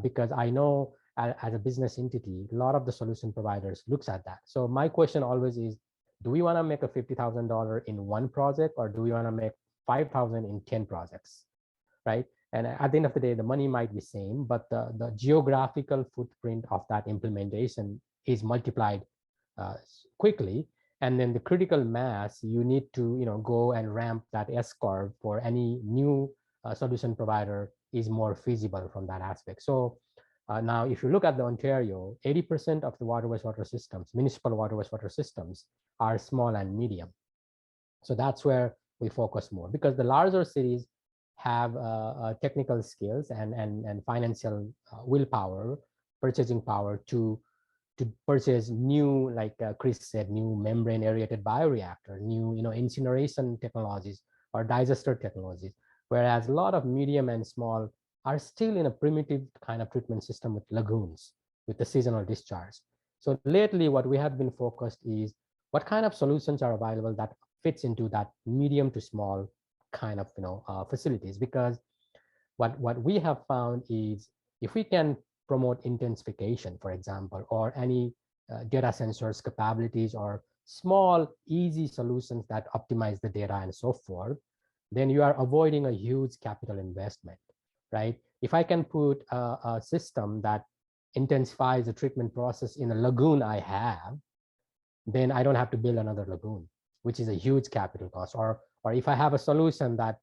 Because I know as a business entity, a lot of the solution providers looks at that. So my question always is, do we want to make a $50,000 in one project, or do we want to make 5,000 in 10 projects, right? And at the end of the day, the money might be same, but the geographical footprint of that implementation is multiplied quickly. And then the critical mass, you need to go and ramp that S-curve for any new solution provider is more feasible from that aspect. So now, if you look at the Ontario, 80% of the water wastewater systems, municipal water wastewater systems, are small and medium. So that's where we focus more, because the larger cities have technical skills and financial willpower, purchasing power to purchase new, like Chris said, new membrane aerated bioreactor, new incineration technologies or digester technologies, whereas a lot of medium and small are still in a primitive kind of treatment system with lagoons, with the seasonal discharge. So lately, what we have been focused is what kind of solutions are available that fits into that medium to small kind of facilities. Because what we have found is, if we can promote intensification, for example, or any data sensors capabilities, or small, easy solutions that optimize the data and so forth, then you are avoiding a huge capital investment, right? If I can put a system that intensifies the treatment process in a lagoon I have, then I don't have to build another lagoon, which is a huge capital cost. Or if I have a solution that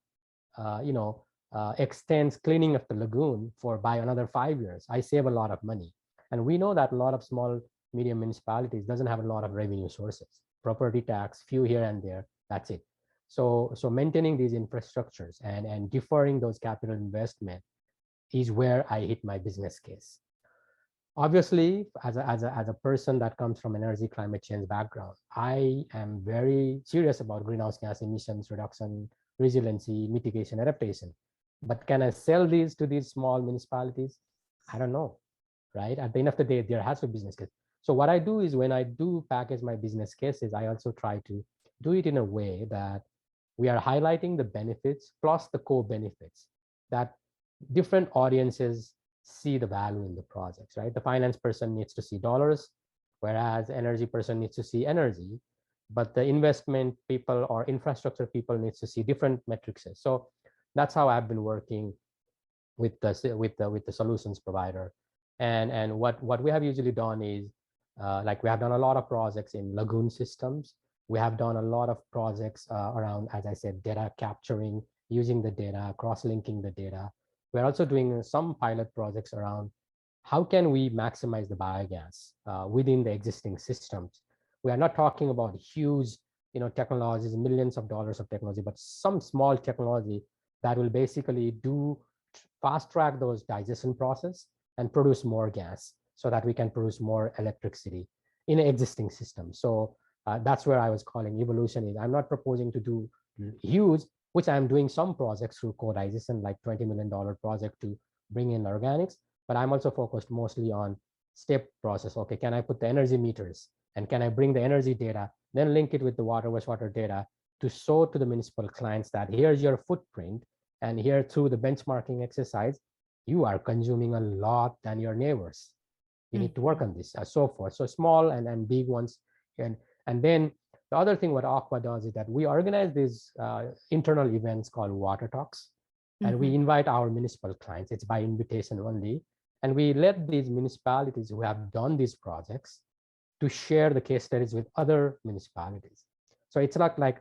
extends cleaning of the lagoon by another 5 years, I save a lot of money. And we know that a lot of small, medium municipalities doesn't have a lot of revenue sources, property tax, few here and there, that's it. So maintaining these infrastructures and deferring those capital investment is where I hit my business case. Obviously, as a person that comes from energy climate change background, I am very serious about greenhouse gas emissions reduction, resiliency, mitigation, adaptation. But can I sell these to these small municipalities? I don't know, right? At the end of the day, there has to be business case. So what I do is, when I do package my business cases, I also try to do it in a way that we are highlighting the benefits plus the co-benefits, that different audiences see the value in the projects, right? The finance person needs to see dollars, whereas energy person needs to see energy, but the investment people or infrastructure people needs to see different metrics. So that's how I've been working with the solutions provider. And what we have usually done is like we have done a lot of projects in lagoon systems. We have done a lot of projects around, as I said, data capturing, using the data, cross-linking the data. We're also doing some pilot projects around how can we maximize the biogas within the existing systems. We are not talking about huge, technologies, millions of dollars of technology, but some small technology that will basically do fast track those digestion process and produce more gas so that we can produce more electricity in an existing system. So that's where I was calling evolution is I'm not proposing to do huge, which I'm doing some projects through co-digestion, like $20 million project to bring in organics, but I'm also focused mostly on step process. Okay, can I put the energy meters and can I bring the energy data, then link it with the wastewater data to show to the municipal clients that here's your footprint, and here through the benchmarking exercise, you are consuming a lot than your neighbors. You need to work on this, and so forth. So small and big ones. And then the other thing what Aqua does is that we organize these internal events called water talks, and we invite our municipal clients. It's by invitation only. And we let these municipalities who have done these projects to share the case studies with other municipalities. So it's not like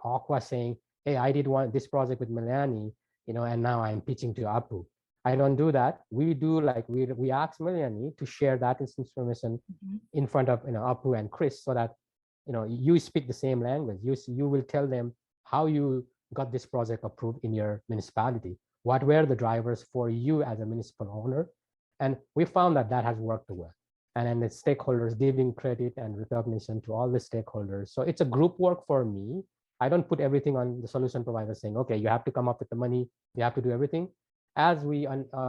Aqua saying, hey, I did this project with Melanie, and now I'm pitching to Apu. I don't do that. We do like we ask Melanie to share that information in front of Apu and Chris, so that you speak the same language. You will tell them how you got this project approved in your municipality. What were the drivers for you as a municipal owner? And we found that has worked well. And then the stakeholders giving credit and recognition to all the stakeholders. So it's a group work for me. I don't put everything on the solution provider saying, okay, you have to come up with the money, you have to do everything. As we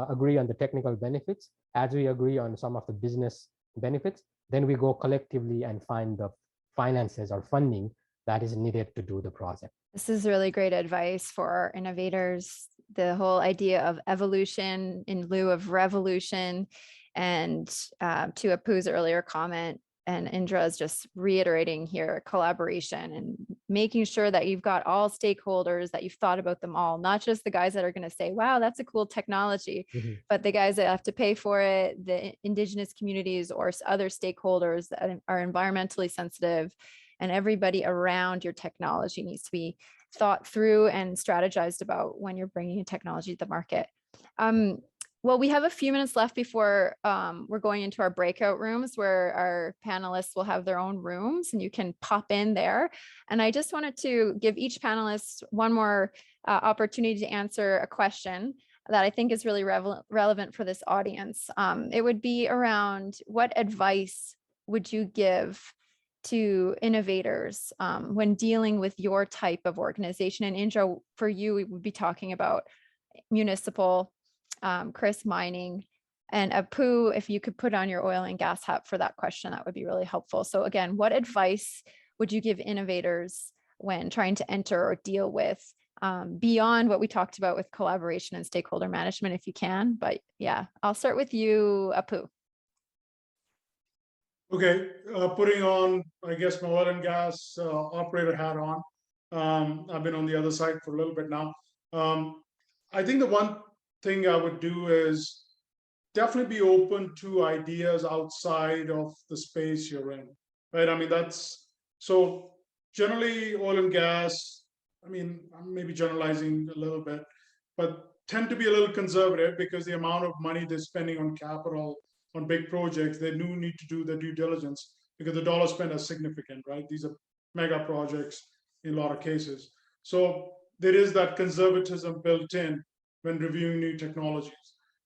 agree on the technical benefits, as we agree on some of the business benefits, then we go collectively and find the finances or funding that is needed to do the project. This is really great advice for our innovators. The whole idea of evolution in lieu of revolution, and to Apu's earlier comment, and Indra's just reiterating here, collaboration and making sure that you've got all stakeholders, that you've thought about them all, not just the guys that are going to say, wow, that's a cool technology, but the guys that have to pay for it, the indigenous communities or other stakeholders that are environmentally sensitive, and everybody around your technology needs to be thought through and strategized about when you're bringing a technology to the market. Well, we have a few minutes left before we're going into our breakout rooms, where our panelists will have their own rooms and you can pop in there. And I just wanted to give each panelist one more opportunity to answer a question that I think is really relevant for this audience. It would be around, what advice would you give to innovators when dealing with your type of organization? And Indra, for you, we would be talking about municipal, Chris, mining, and Apu, if you could put on your oil and gas hat for that question, that would be really helpful. So again, what advice would you give innovators when trying to enter or deal with beyond what we talked about with collaboration and stakeholder management, if you can? But yeah, I'll start with you, Apu. Okay, putting on, I guess, my oil and gas operator hat on. I've been on the other side for a little bit now. I think the one thing I would do is definitely be open to ideas outside of the space you're in, right? I mean, that's, so generally oil and gas, I mean, I'm maybe generalizing a little bit, but tend to be a little conservative because the amount of money they're spending on capital, on big projects, they do need to do the due diligence because the dollar spent is significant, right? These are mega projects in a lot of cases. So there is that conservatism built in when reviewing new technologies.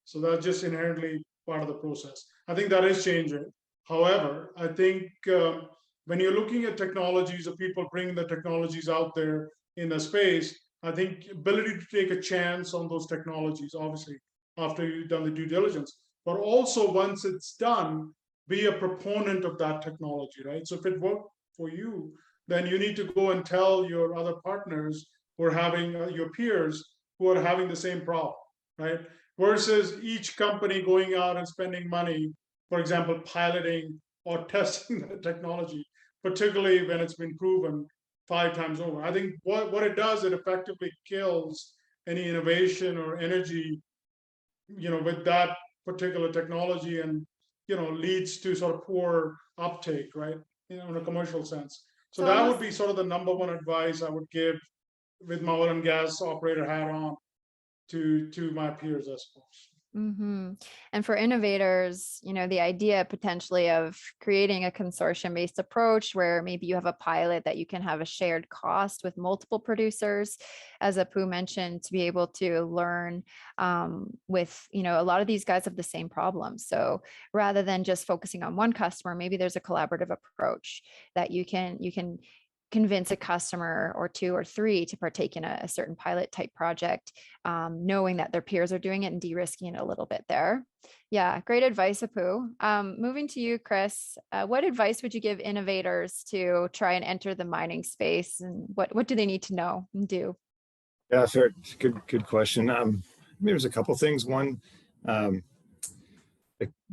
So that's just inherently part of the process. I think that is changing. However, I think when you're looking at technologies or people bringing the technologies out there in the space, I think ability to take a chance on those technologies, obviously, after you've done the due diligence, but also once it's done, be a proponent of that technology, right? So if it worked for you, then you need to go and tell your other partners who are having your peers who are having the same problem, right? Versus each company going out and spending money, for example, piloting or testing the technology, particularly when it's been proven 5 times over. I think what it does, it effectively kills any innovation or energy with that particular technology, and leads to sort of poor uptake, right? In a commercial sense. So that would be sort of the number one advice I would give with my oil and gas operator hat on to my peers, I suppose. Mm-hmm. And for innovators, the idea potentially of creating a consortium-based approach where maybe you have a pilot that you can have a shared cost with multiple producers, as Apu mentioned, to be able to learn with, a lot of these guys have the same problems. So rather than just focusing on one customer, maybe there's a collaborative approach that you can convince a customer or two or three to partake in a certain pilot type project, knowing that their peers are doing it and de-risking it a little bit there. Yeah, great advice, Apu. Moving to you, Chris, what advice would you give innovators to try and enter the mining space, and what do they need to know and do? Yeah, fair. Good question. Maybe there's a couple things. One,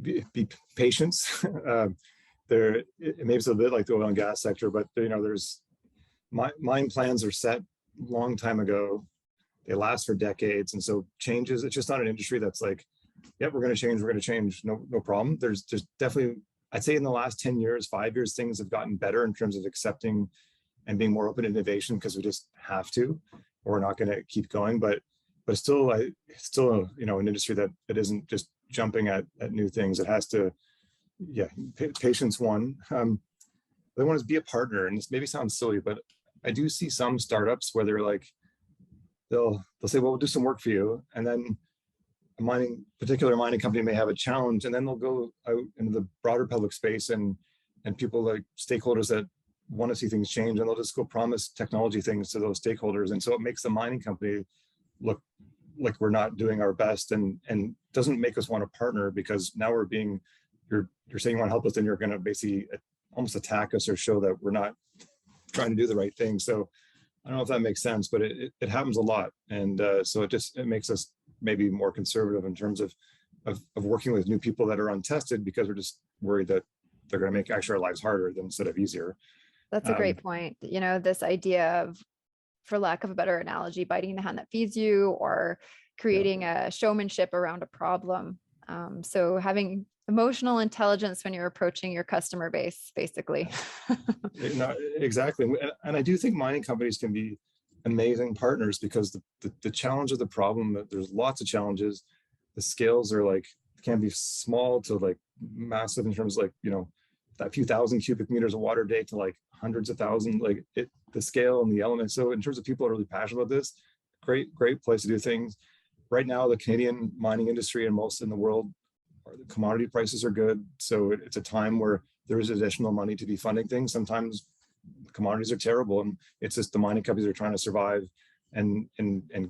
be patience. Maybe it's a bit like the oil and gas sector, but there's mine plans are set a long time ago. They last for decades, and so changes. It's just not an industry that's like, yep, we're going to change. No problem. There's definitely, I'd say in the last 10 years, 5 years, things have gotten better in terms of accepting and being more open to innovation, because we just have to, or we're not going to keep going. But still, an industry that isn't just jumping at new things. It has to, patience one. The other one is be a partner, and this maybe sounds silly, but I do see some startups where they're like, they'll say, well, we'll do some work for you, and then a particular mining company may have a challenge, and then they'll go out into the broader public space and people like stakeholders that want to see things change, and they'll just go promise technology things to those stakeholders, and so it makes the mining company look like we're not doing our best, and doesn't make us want to partner, because now we're being, you're saying you want to help us, then you're going to basically almost attack us or show that we're not trying to do the right thing. So I don't know if that makes sense, but it happens a lot, and so it makes us maybe more conservative in terms of working with new people that are untested, because we're just worried that they're going to make actually our lives harder instead of easier. That's a great point. This idea of, for lack of a better analogy, biting the hand that feeds you, or creating a showmanship around a problem. So having emotional intelligence when you're approaching your customer base, basically. No, exactly. And I do think mining companies can be amazing partners, because the challenge of the problem, that there's lots of challenges. The scales are like, can be small to like massive in terms of like, that few thousand cubic meters of water a day to like hundreds of thousands, like the scale and the elements. So in terms of people are really passionate about this, great place to do things. Right now, the Canadian mining industry and most in the world, the commodity prices are good. So it's a time where there is additional money to be funding things. Sometimes commodities are terrible, and it's just the mining companies are trying to survive and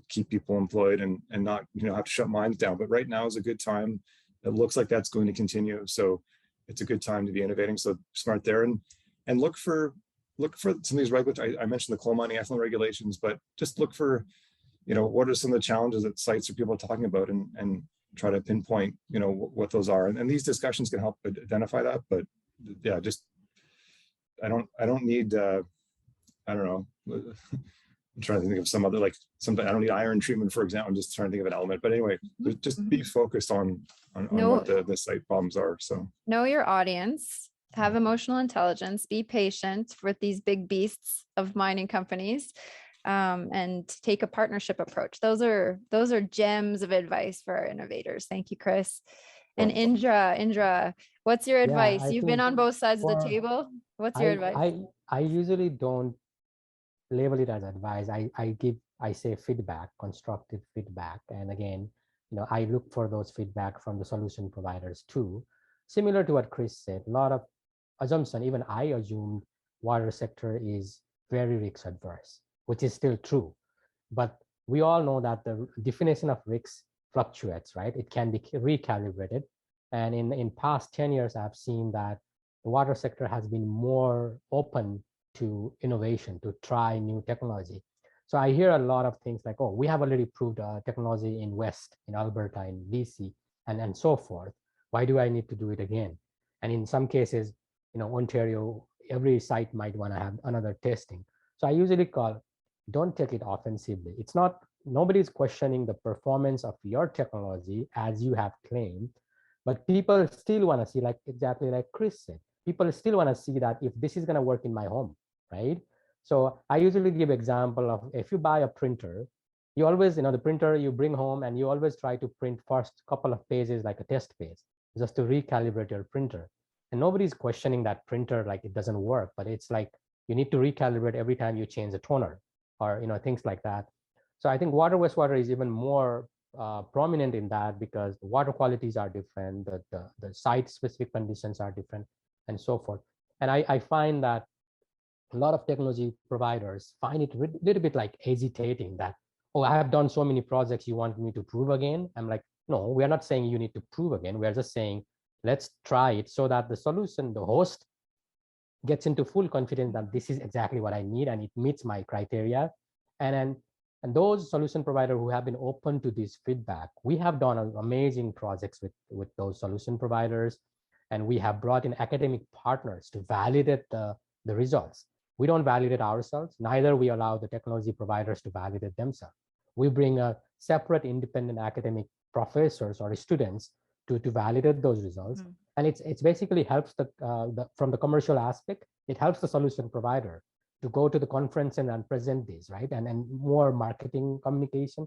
keep people employed and not have to shut mines down. But right now is a good time. It looks like that's going to continue. So it's a good time to be innovating. So smart there, and look for some of these regulatory. I mentioned the coal mining effluent regulations, but just look for what are some of the challenges that sites or people are talking about, and try to pinpoint what those are, and these discussions can help identify that. But yeah, just I don't need I don't know. I'm trying to think of some other, like something. I don't need iron treatment, for example. I'm just trying to think of an element. But anyway, just be focused on what the site problems are. So know your audience, have emotional intelligence, be patient with these big beasts of mining companies, and take a partnership approach. Those are gems of advice for our innovators. Thank you, Chris. And Indra, what's your advice? You've been on both sides of the table. What's your advice? I usually don't label it as advice. I say feedback, constructive feedback. And again, I look for those feedback from the solution providers too. Similar to what Chris said, a lot of assumption, even I assumed water sector is very risk adverse, which is still true. But we all know that the definition of risk fluctuates, right? It can be recalibrated. And in past 10 years, I've seen that the water sector has been more open to innovation, to try new technology. So I hear a lot of things like, oh, we have already proved technology in West, in Alberta, in BC, and so forth. Why do I need to do it again? And in some cases, Ontario, every site might want to have another testing. So I usually call, don't take it offensively. It's not nobody's questioning the performance of your technology as you have claimed, but people still want to see, like exactly like Chris said, people still want to see that if this is going to work in my home, right? So I usually give example of, if you buy a printer, you always, the printer you bring home and you always try to print first couple of pages like a test page, just to recalibrate your printer. And nobody's questioning that printer like it doesn't work, but it's like you need to recalibrate every time you change the toner or things like that. So I think water wastewater is even more prominent in that, because the water qualities are different, the site specific conditions are different, and so forth. And I find that a lot of technology providers find it a little bit like hesitating that, oh, I have done so many projects, you want me to prove again? I'm like, no, we are not saying you need to prove again. We are just saying, let's try it so that the solution, the host, gets into full confidence that this is exactly what I need and it meets my criteria. And those solution providers who have been open to this feedback, we have done amazing projects with those solution providers, and we have brought in academic partners to validate the results. We don't validate ourselves, neither we allow the technology providers to validate themselves. We bring a separate independent academic professors or students to validate those results. Mm-hmm. And it's basically helps from the commercial aspect, it helps the solution provider to go to the conference and present this, right? And more marketing communication.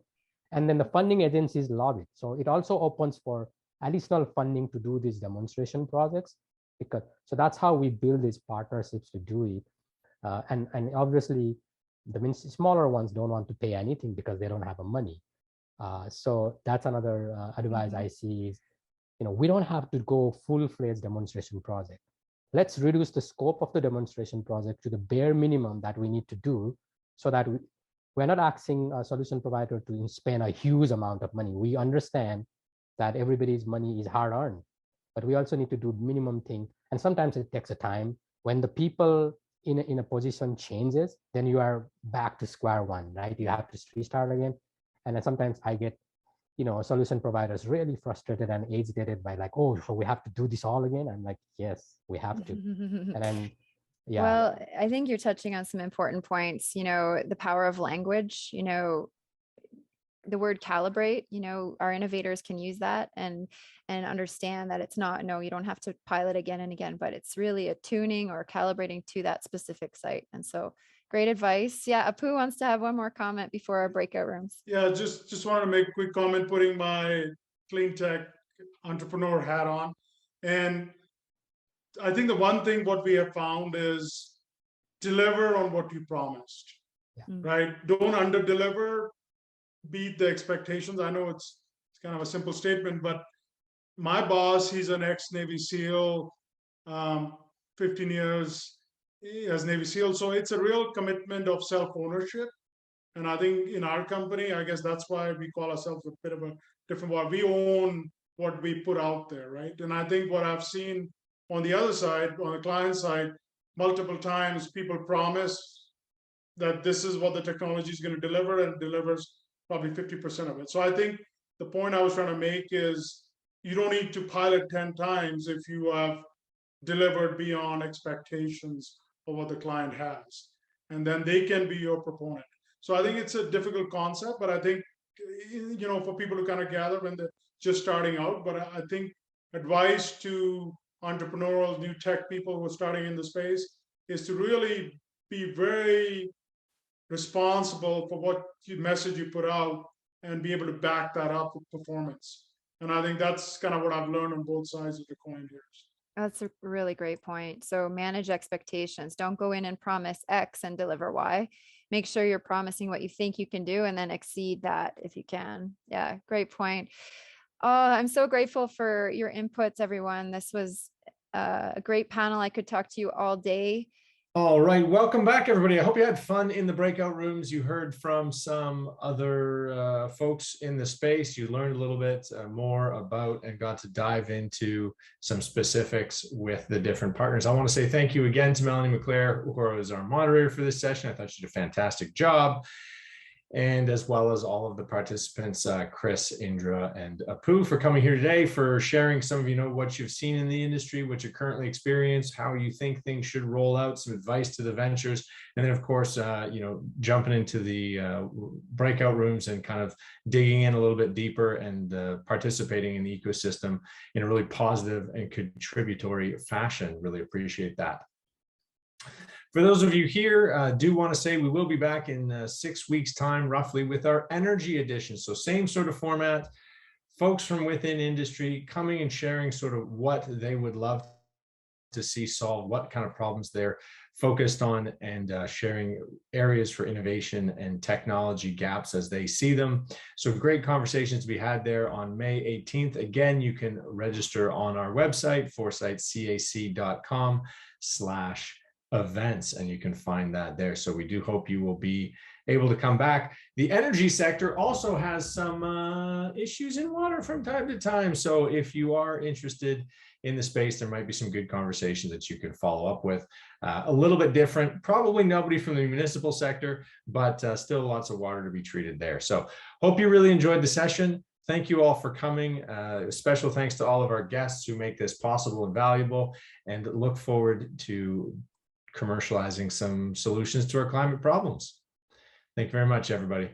And then the funding agencies love it. So it also opens for additional funding to do these demonstration projects. So that's how we build these partnerships to do it. And obviously, the smaller ones don't want to pay anything because they don't have the money. So that's another advice I see is, we don't have to go full-fledged demonstration project. Let's reduce the scope of the demonstration project to the bare minimum that we need to do, so that we're not asking a solution provider to spend a huge amount of money. We understand that everybody's money is hard-earned, but we also need to do minimum thing. And sometimes it takes a time. When the people in a position changes, then you are back to square one, right? You have to restart again. And then sometimes I get solution providers really frustrated and agitated by like, oh, so we have to do this all again? I'm like, yes, we have to. And then, yeah. Well, I think you're touching on some important points, the power of language, the word calibrate, our innovators can use that and understand that it's not, no, you don't have to pilot again and again, but it's really a tuning or calibrating to that specific site. And so great advice. Yeah, Apu wants to have one more comment before our breakout rooms. Yeah, just wanted to make a quick comment, putting my clean tech entrepreneur hat on. And I think the one thing what we have found is deliver on what you promised, right? Don't under deliver, beat the expectations. I know it's kind of a simple statement, but my boss, he's an ex-Navy SEAL, 15 years as Navy SEAL. So it's a real commitment of self-ownership. And I think in our company, I guess that's why we call ourselves a bit of a different one. We own what we put out there, right? And I think what I've seen on the other side, on the client side, multiple times people promise that this is what the technology is going to deliver, and it delivers probably 50% of it. So I think the point I was trying to make is you don't need to pilot 10 times if you have delivered beyond expectations of what the client has. And then they can be your proponent. So I think it's a difficult concept, but I think, for people to kind of gather when they're just starting out. But I think advice to entrepreneurial new tech people who are starting in the space is to really be very responsible for what message you put out and be able to back that up with performance. And I think that's kind of what I've learned on both sides of the coin here. That's a really great point. So manage expectations. Don't go in and promise X and deliver Y. Make sure you're promising what you think you can do and then exceed that if you can. Yeah, great point. I'm so grateful for your inputs, everyone. This was a great panel. I could talk to you all day. All right, welcome back, everybody. I hope you had fun in the breakout rooms. You heard from some other folks in the space. You learned a little bit more about and got to dive into some specifics with the different partners. I want to say thank you again to Melanie McClare, who is our moderator for this session. I thought she did a fantastic job. and as well as all of the participants, Chris, Indra, and Apu, for coming here today, for sharing some of what you've seen in the industry, what you currently experience, how you think things should roll out, some advice to the ventures, and then of course, jumping into the breakout rooms and kind of digging in a little bit deeper and participating in the ecosystem in a really positive and contributory fashion. Really appreciate that. For those of you here, do want to say we will be back in 6 weeks' time, roughly, with our energy edition. So same sort of format, folks from within industry coming and sharing sort of what they would love to see solved, what kind of problems they're focused on, and sharing areas for innovation and technology gaps as they see them. So great conversations to be had there on May 18th. Again, you can register on our website, foresightcac.com/events, and you can find that there. So we do hope you will be able to come back. The energy sector also has some issues in water from time to time. So if you are interested in the space, there might be some good conversations that you can follow up with. A little bit different, probably nobody from the municipal sector, but still lots of water to be treated there. So hope you really enjoyed the session. Thank you all for coming. Special thanks to all of our guests who make this possible and valuable, and look forward to commercializing some solutions to our climate problems. Thank you very much, everybody.